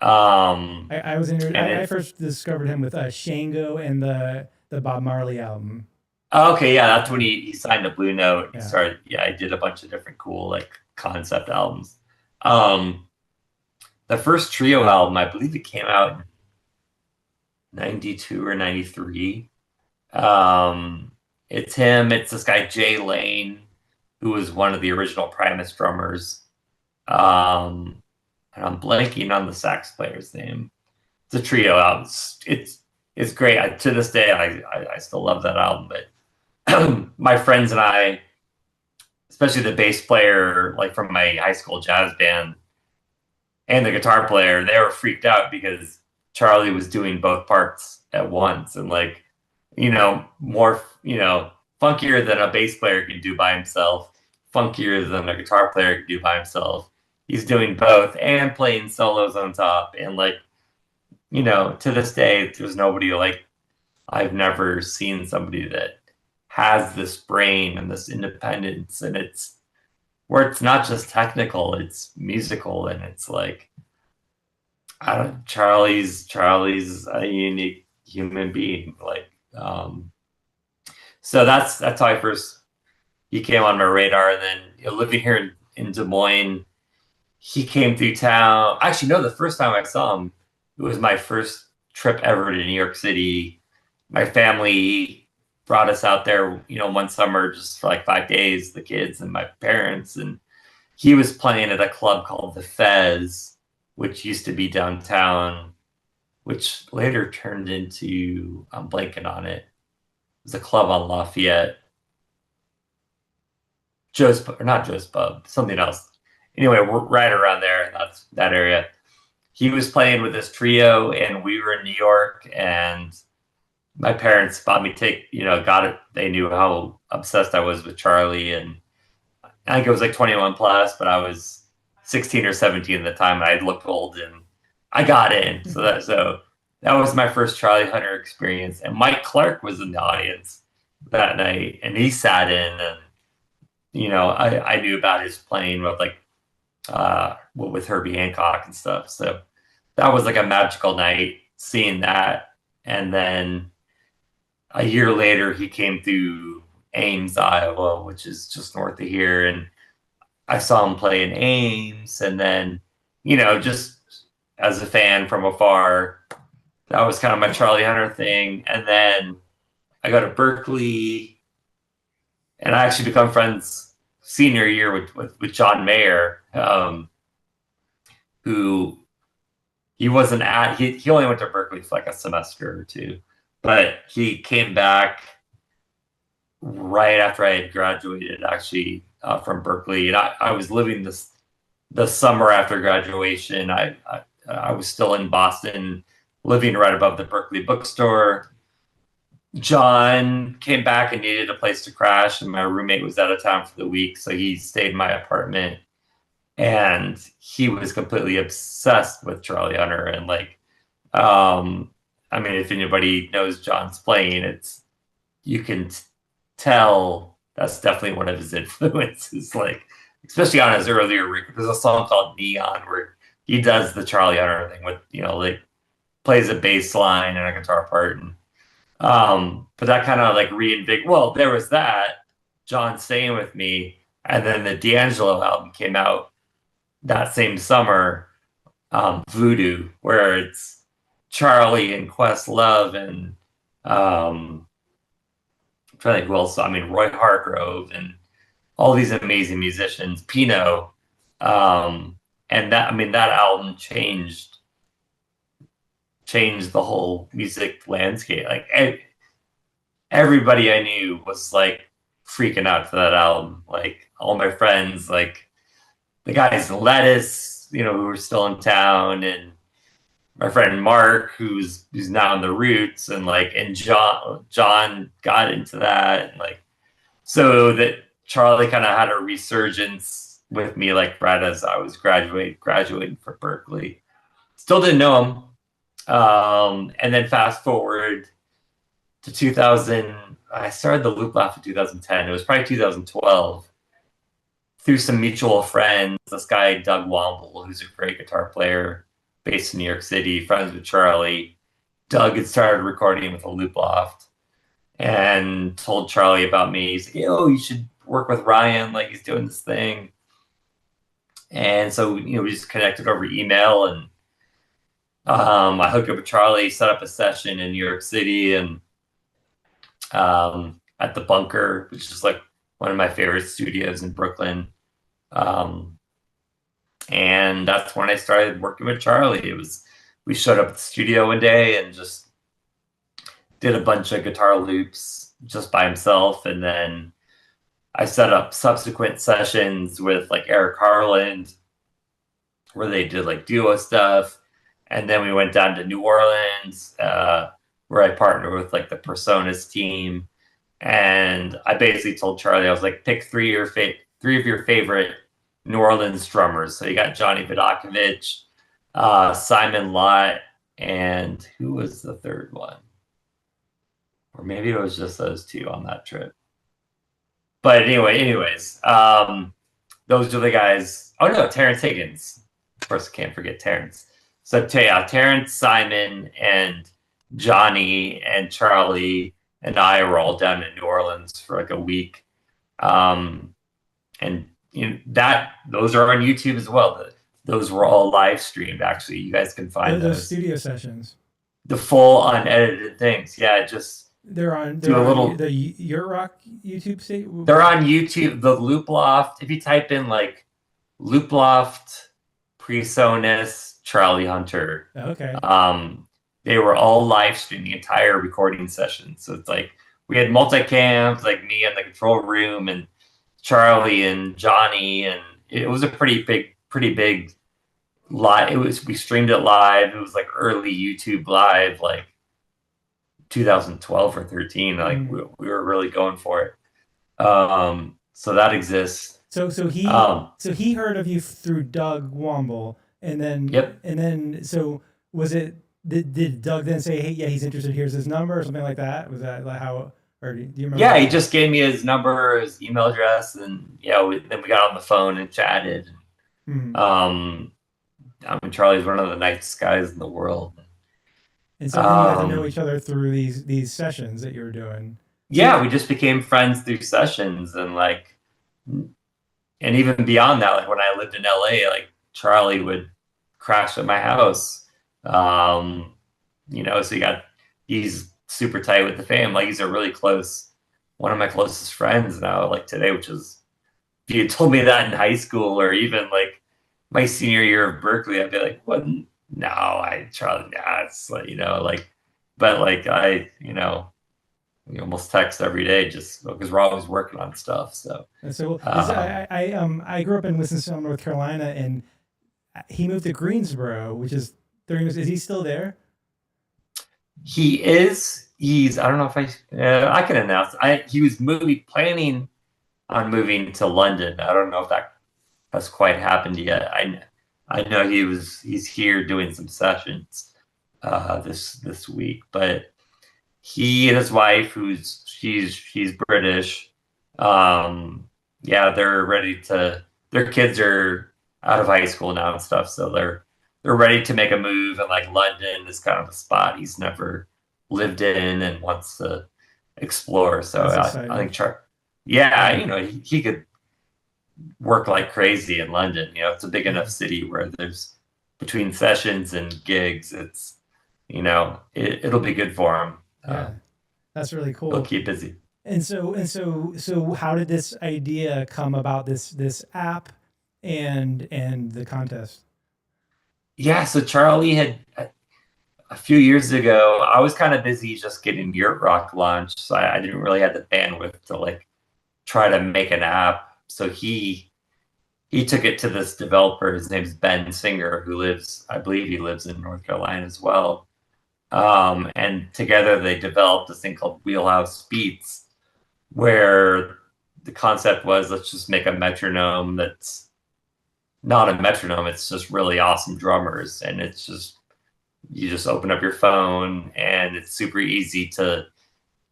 I first discovered him with Shango and the Bob Marley album. Okay, yeah, that's when he signed to Blue Note. Yeah. He started, he did a bunch of different cool like concept albums. The first trio album, I believe it came out in 92 or 93. It's him, it's this guy Jay Lane, who was one of the original Primus drummers. And I'm blanking on the sax player's name. It's a trio album. It's great. To this day, I still love that album. But my friends and I, especially the bass player, like from my high school jazz band, and the guitar player, they were freaked out because Charlie was doing both parts at once, and like, more, funkier than a bass player can do by himself, funkier than a guitar player can do by himself. He's doing both and playing solos on top. And like, to this day, there's nobody like, I've never seen somebody that has this brain and this independence, and it's where it's not just technical, it's musical, and it's like, I don't. Charlie's a unique human being. Like, so that's how he came on my radar. And then living here in Des Moines, he came through town. Actually, no, the first time I saw him, it was my first trip ever to New York City. My family brought us out there, one summer just for like 5 days, the kids and my parents. And he was playing at a club called the Fez, which used to be downtown, which later turned into, I'm blanking on it. It was a club on Lafayette. Not Joe's Pub, something else. Anyway, we're right around there. That's that area. He was playing with this trio, and we were in New York, and my parents bought me got it. They knew how obsessed I was with Charlie, and I think it was like 21 plus, but I was 16 or 17 at the time, and I looked old, and I got in. So that was my first Charlie Hunter experience. And Mike Clark was in the audience that night, and he sat in, and I knew about his playing with with Herbie Hancock and stuff. So that was like a magical night seeing that. And then a year later, he came through Ames, Iowa, which is just north of here, and I saw him play in Ames. And then, just as a fan from afar, that was kind of my Charlie Hunter thing. And then I go to Berklee, and I actually become friends senior year with John Mayer, who he wasn't at. He only went to Berklee for like a semester or two, but he came back right after I had graduated, actually, from Berklee. And I was living the summer after graduation. I was still in Boston, living right above the Berklee bookstore. John came back and needed a place to crash, and my roommate was out of town for the week, so he stayed in my apartment. And he was completely obsessed with Charlie Hunter. And like, if anybody knows John's playing, you can tell that's definitely one of his influences. Like, especially on his earlier record, there's a song called Neon where he does the Charlie Hunter thing with, like plays a bass line and a guitar part. And but that kind of like well, there was that, John Staying With Me, and then the D'Angelo album came out that same summer, Voodoo, where it's Charlie and Questlove and I'm trying to think who else. Roy Hargrove and all these amazing musicians, Pino, and that album changed the whole music landscape. Like everybody I knew was like freaking out for that album. Like all my friends, like the guys in Lettuce, who were still in town, and my friend Mark, who's now in the Roots, and John got into that, and like, so that Charlie kind of had a resurgence with me, like right as I was graduating for Berklee. Still didn't know him. And then fast forward to 2000, I started the Loop Loft in 2010. It was probably 2012. Through some mutual friends, this guy, Doug Womble, who's a great guitar player based in New York City, friends with Charlie. Doug had started recording with a Loop Loft and told Charlie about me. He's like, you should work with Ryan, like he's doing this thing. And so, we just connected over email, and I hooked up with Charlie, set up a session in New York City, and at the Bunker, which is like one of my favorite studios in Brooklyn. Um, and that's when I started working with Charlie. We showed up at the studio one day and just did a bunch of guitar loops just by himself. And then I set up subsequent sessions with like Eric Harland where they did like duo stuff. And then we went down to New Orleans, where I partnered with like the Personas team. And I basically told Charlie, I was like, pick three of your favorite New Orleans drummers. So you got Johnny Vidakovich, Simon Lott, and who was the third one? Or maybe it was just those two on that trip. But anyways, those are the guys. Oh no, Terrence Higgins. Of course, I can't forget Terrence. So yeah, Terrence, Simon, and Johnny and Charlie and I were all down in New Orleans for like a week. And those are on YouTube as well. Those were all live streamed. Actually, you guys can find those studio sessions, the full unedited things. Yeah, just they're on the Yurt Rock YouTube state. They're on YouTube. The Loop Loft. If you type in like Loop Loft, Presonus, Charlie Hunter. Okay. They were all live streamed, the entire recording session. So it's like we had multicams, like me in the control room and Charlie and Johnny, and it was a pretty big live. We streamed it live. It was like early YouTube live, like 2012 or 13. Like we were really going for it. So that exists. So he heard of you through Doug Womble, and then yep. And then so was it? Did Doug then say, "Hey, yeah, he's interested. Here's his number," or something like that? Was that like how? Or do you remember? Yeah, he just gave me his number, his email address, and then we got on the phone and chatted. Charlie's one of the nicest guys in the world. And so then you got to know each other through these sessions that you were doing. Yeah, we just became friends through sessions, and even beyond that, like when I lived in LA, like Charlie would crash at my house. So he's super tight with the fam. Like he's one of my closest friends now, like today, which is, if you told me that in high school or even like my senior year of Berklee, I'd be like, what? No, Charlie, nah, it's like, but like we almost text every day just because we're always working on stuff. So, I grew up in Winston-Salem, North Carolina, and he moved to Greensboro, which is 30 minutes. Is he still there? He is. I don't know if I can announce. He was planning on moving to London. I don't know if that has quite happened yet. I know he's here doing some sessions this week, but he and his wife, she's British. They're ready to. Their kids are out of high school now and stuff, so they're ready to make a move. And like London is kind of a spot he's never lived in and wants to explore. So I think he could work like crazy in London. It's a big enough city where there's between sessions and gigs, it's it'll be good for him. Yeah, that's really cool. He'll keep busy. And so how did this idea come about, this app and the contest? Yeah, so Charlie had a few years ago, I was kind of busy just getting Yurt Rock launched, so I didn't really have the bandwidth to like try to make an app. So he took it to this developer. His name's Ben Singer, I believe he lives in North Carolina as well. And together they developed this thing called Wheelhouse Beats, where the concept was, let's just make a metronome that's not a metronome. It's just really awesome drummers. And it's just, you just open up your phone and it's super easy to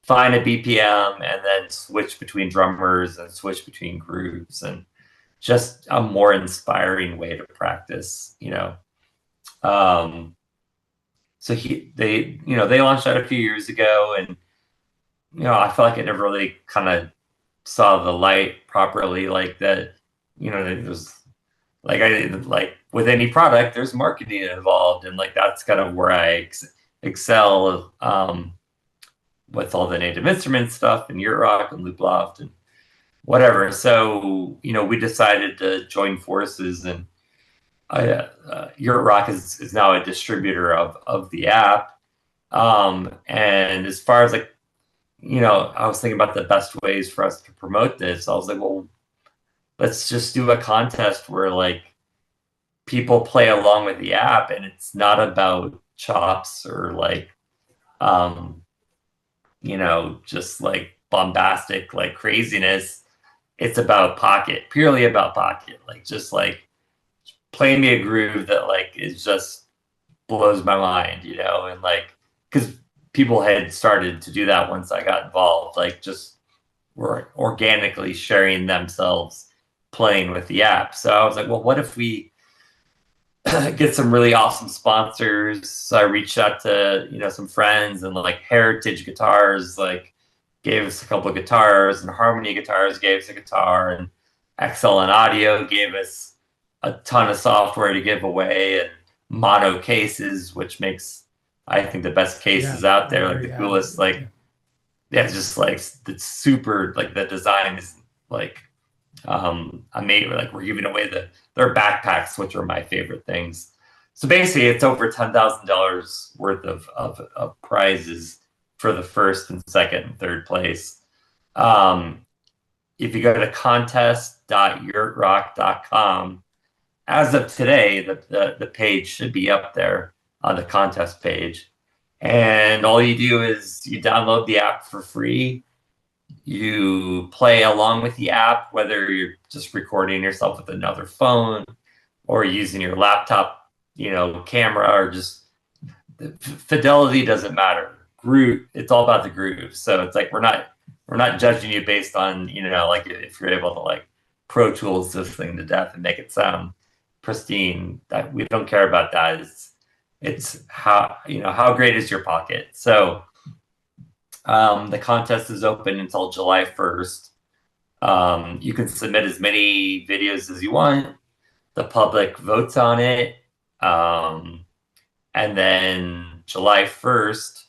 find a BPM and then switch between drummers and switch between grooves, and just a more inspiring way to practice, So they launched that a few years ago, and I felt like it never really kind of saw the light properly. Like that, it was like with any product, there's marketing involved, and like that's kind of where I excel with all the native instrument stuff and Yurt Rock and Loop Loft and whatever. So, we decided to join forces, and Yurt Rock is now a distributor of the app. And as far as like, I was thinking about the best ways for us to promote this. I was like, well, let's just do a contest where like people play along with the app, and it's not about chops or like, just like bombastic like craziness. It's about pocket, purely about pocket. Like just like play me a groove that like is just blows my mind, and like because people had started to do that once I got involved, like just were organically sharing themselves playing with the app. So I was like, well, what if we get some really awesome sponsors? So I reached out to, some friends, and like Heritage Guitars, like gave us a couple of guitars, and Harmony Guitars gave us a guitar, and Excellent Audio gave us a ton of software to give away, and mono cases, which makes, I think, the best cases out there, like the coolest, like, yeah, just like it's super, like the design is like amazing. Like we're giving away their backpacks, which are my favorite things. So basically, it's over $10,000 worth of prizes for the first and second and third place. If you go to contest.yurtrock.com, as of today, the page should be up there on the contest page. And all you do is you download the app for free. You play along with the app, whether you're just recording yourself with another phone or using your laptop, camera, or just fidelity doesn't matter. Groove, it's all about the groove. So it's like we're not judging you based on, like if you're able to like Pro Tools this thing to death and make it sound pristine. That we don't care about that. It's how great is your pocket. So the contest is open until July 1st. You can submit as many videos as you want. The public votes on it. And then July 1st,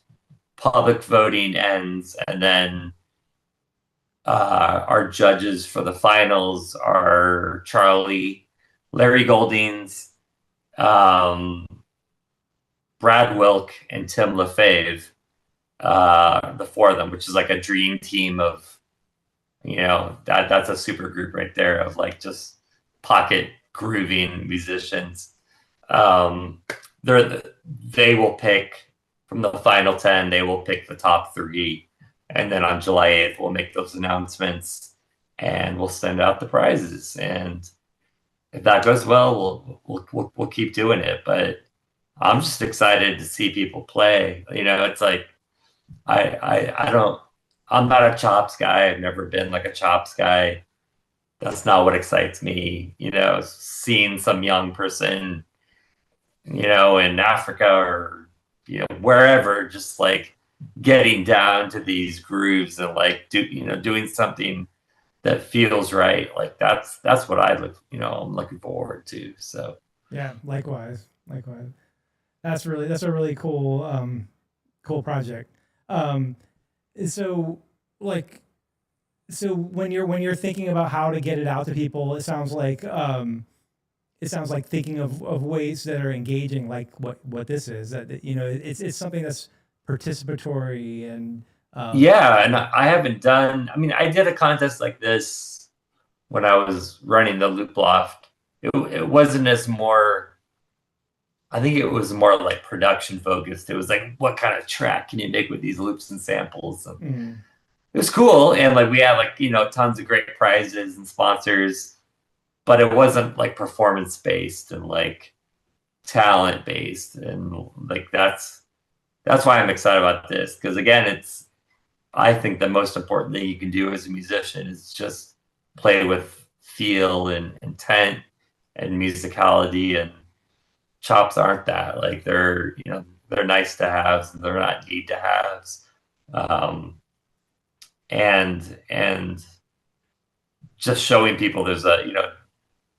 public voting ends. And then our judges for the finals are Larry Goldings, Brad Wilk, and Tim LaFave. The four of them, which is like a dream team of, that's a super group right there of like just pocket grooving musicians. They will pick from the final 10, they will pick the top 3. And then on July 8th, we'll make those announcements and we'll send out the prizes. And if that goes well, we'll keep doing it. But I'm just excited to see people play. It's like, I'm not a chops guy. I've never been like a chops guy. That's not what excites me. Seeing some young person, in Africa or, wherever, just like getting down to these grooves and like doing something that feels right. Like that's what I'm looking forward to. So yeah, likewise. That's a really cool, cool project. So when you're thinking about how to get it out to people, it sounds like thinking of ways that are engaging, like what this is, that it's something that's participatory and yeah. And I haven't done, I did a contest like this when I was running the Loop Loft. It wasn't as more, I think it was more like production focused. It was like, what kind of track can you make with these loops and samples? And it was cool. And like, we had like, tons of great prizes and sponsors, but it wasn't like performance based and like talent based. And like, that's why I'm excited about this. Cause again, I think the most important thing you can do as a musician is just play with feel and intent and musicality, and chops aren't that. Like they're nice to haves, they're not need to haves. And just showing people there's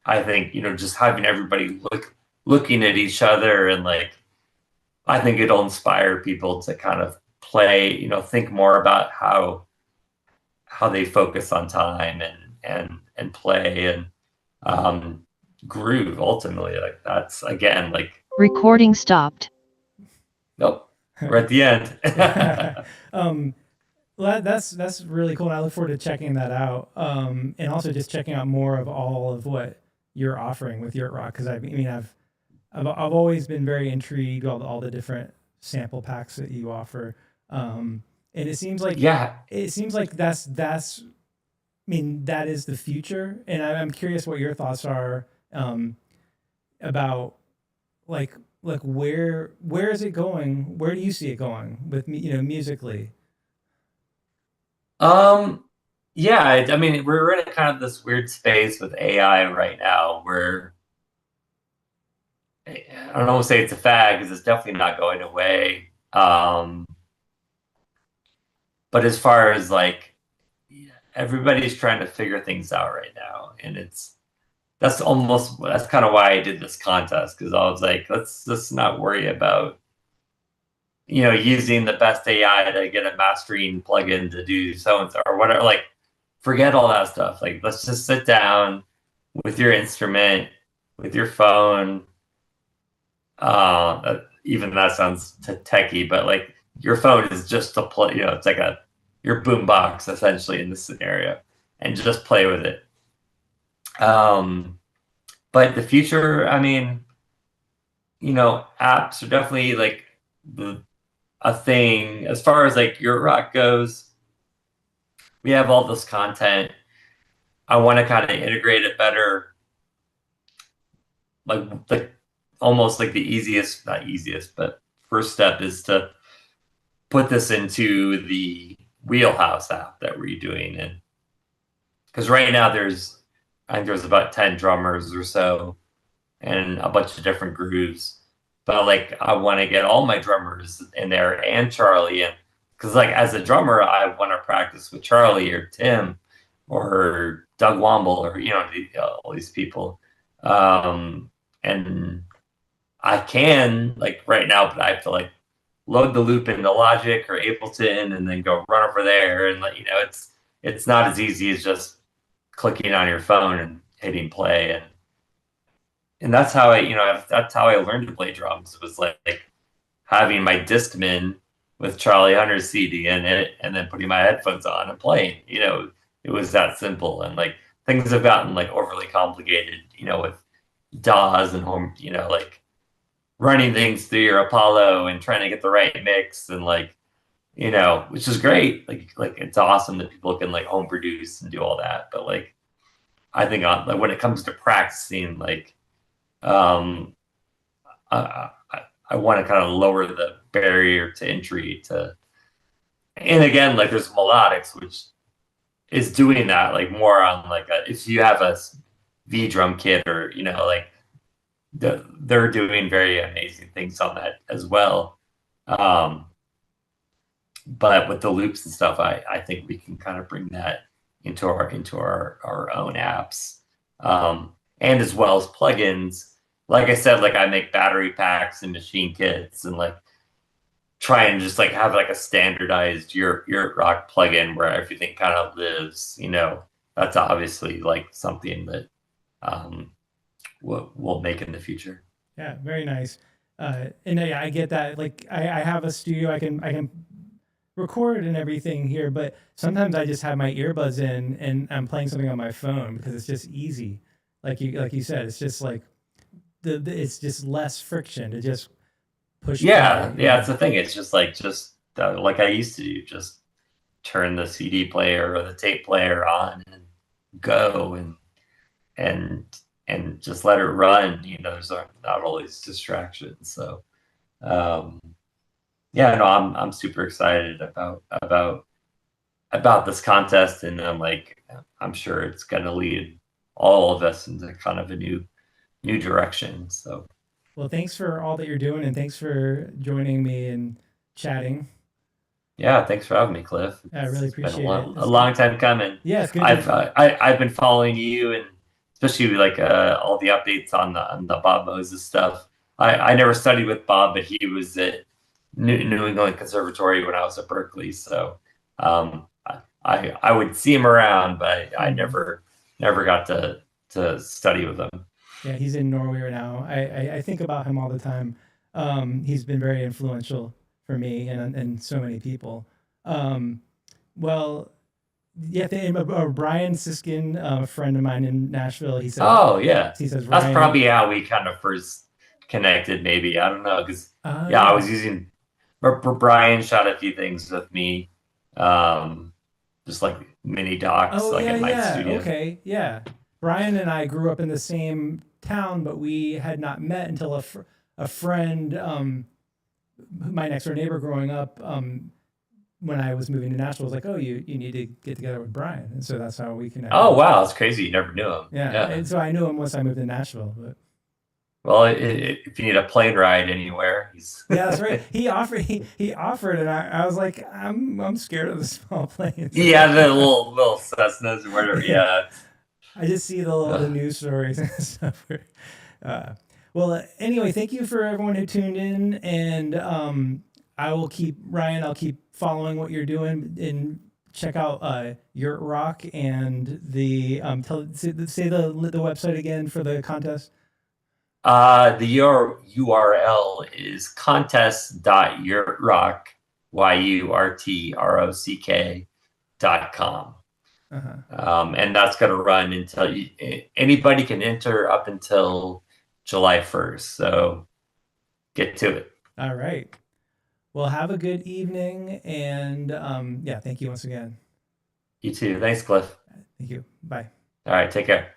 I think, just having everybody looking at each other, and like, I think it'll inspire people to kind of play, think more about how they focus on time and play and groove ultimately. Like that's again like Recording stopped. nope, we're at the end. Well, that's really cool. And I look forward to checking that out. And also just checking out more of all of what you're offering with Yurt Rock. Cause I've always been very intrigued with all the different sample packs that you offer. And it seems like, Yeah. that's, I mean, that is the future. And I'm curious what your thoughts are, about like where is it going? Where do you see it going with me, musically? Yeah, I mean, we're in a kind of this weird space with AI right now where I don't want to say it's a fad because it's definitely not going away. But as far as like everybody's trying to figure things out right now, and that's kind of why I did this contest because I was like, let's just not worry about using the best AI to get a mastering plugin to do so and so or whatever. Like, forget all that stuff. Like, let's just sit down with your instrument, with your phone. Even that sounds techie, but like your phone is just to play. It's like your boom box essentially in this scenario, and just play with it. But the future, I mean, apps are definitely like a thing. As far as like Yurt Rock goes, we have all this content. I want to kind of integrate it better. Like almost like the easiest, not easiest, but first step is to put this into the Wheelhouse app that we're doing. And because right now I think there's about 10 drummers or so and a bunch of different grooves. But like I want to get all my drummers in there and Charlie, and because like as a drummer, I want to practice with Charlie or Tim or Doug Womble or all these people. And I can like right now, but I have to like load the loop into Logic or Ableton and then go run over there and like it's not as easy as just clicking on your phone and hitting play. And that's how that's how I learned to play drums, was like having my Discman with Charlie Hunter's CD in it and then putting my headphones on and playing. It was that simple. And like things have gotten like overly complicated, with DAWs and home, like running things through your Apollo and trying to get the right mix and like, which is great. Like it's awesome that people can like home produce and do all that. But like, I think like when it comes to practicing, like, I want to kind of lower the barrier to entry and again, like there's melodics, which is doing that like more on like if you have a V drum kit or, like they're doing very amazing things on that as well. But with the loops and stuff, I think we can kind of bring that into our own apps. And as well as plugins. Like I said, like I make battery packs and machine kits and like try and just like have like a standardized Yurt Rock plugin where everything kind of lives. That's obviously like something that we'll make in the future. Yeah, very nice. And yeah, I get that. Like I have a studio, I can record and everything here, but sometimes I just have my earbuds in and I'm playing something on my phone because it's just easy. Like you said, it's just like it's just less friction to just push. Yeah, it's the thing. It's just like I used to do, just turn the CD player or the tape player on and go and just let it run. There's not always distractions. So, yeah, no, I'm super excited about this contest, and I'm sure it's going to lead all of us into kind of a new direction. So, well, thanks for all that you're doing, and thanks for joining me and chatting. Yeah, thanks for having me, Cliff. I really appreciate it. A long time coming. Yeah, it's good. I've been following you, and especially like all the updates on the Bob Moses stuff. I never studied with Bob, but he was at New England Conservatory when I was at Berklee. So I would see him around, but I never never got to study with him. Yeah, he's in Norway right now. I think about him all the time. He's been very influential for me and so many people. Um, well, yeah, Brian Siskin, a friend of mine in Nashville, Oh yeah, he says that's Ryan. probably how we kind of first connected. Maybe I don't know because yeah, I Yeah. was using Brian shot a few things with me, um, just like mini docs, Oh like yeah, at my yeah. studio. Okay, yeah. Brian and I grew up in the same town, but we had not met until a friend, my next door neighbor growing up, when I was moving to Nashville, was like, "Oh, you need to get together with Brian," and so that's how we Oh connected. wow, that's crazy. You never knew him. Yeah, Yeah. and so I knew him once I moved to Nashville. But Well, if you need a plane ride anywhere, he's yeah, that's right. He offered, and I was like, I'm scared of the small planes. yeah, the little Cessnas or whatever. Yeah, Yeah. I just see the news stories and stuff. Uh, well, anyway, thank you for everyone who tuned in, and I will keep Ryan. I'll keep following what you're doing, and check out Yurt Rock and the say the website again for the contest. The URL is contest.yurtrock, YURTROCK.com. Uh-huh. And that's going to run until anybody can enter up until July 1st. So get to it. All right. Well, have a good evening, and yeah, thank you once again. You too. Thanks, Cliff. Thank you. Bye. All right. Take care.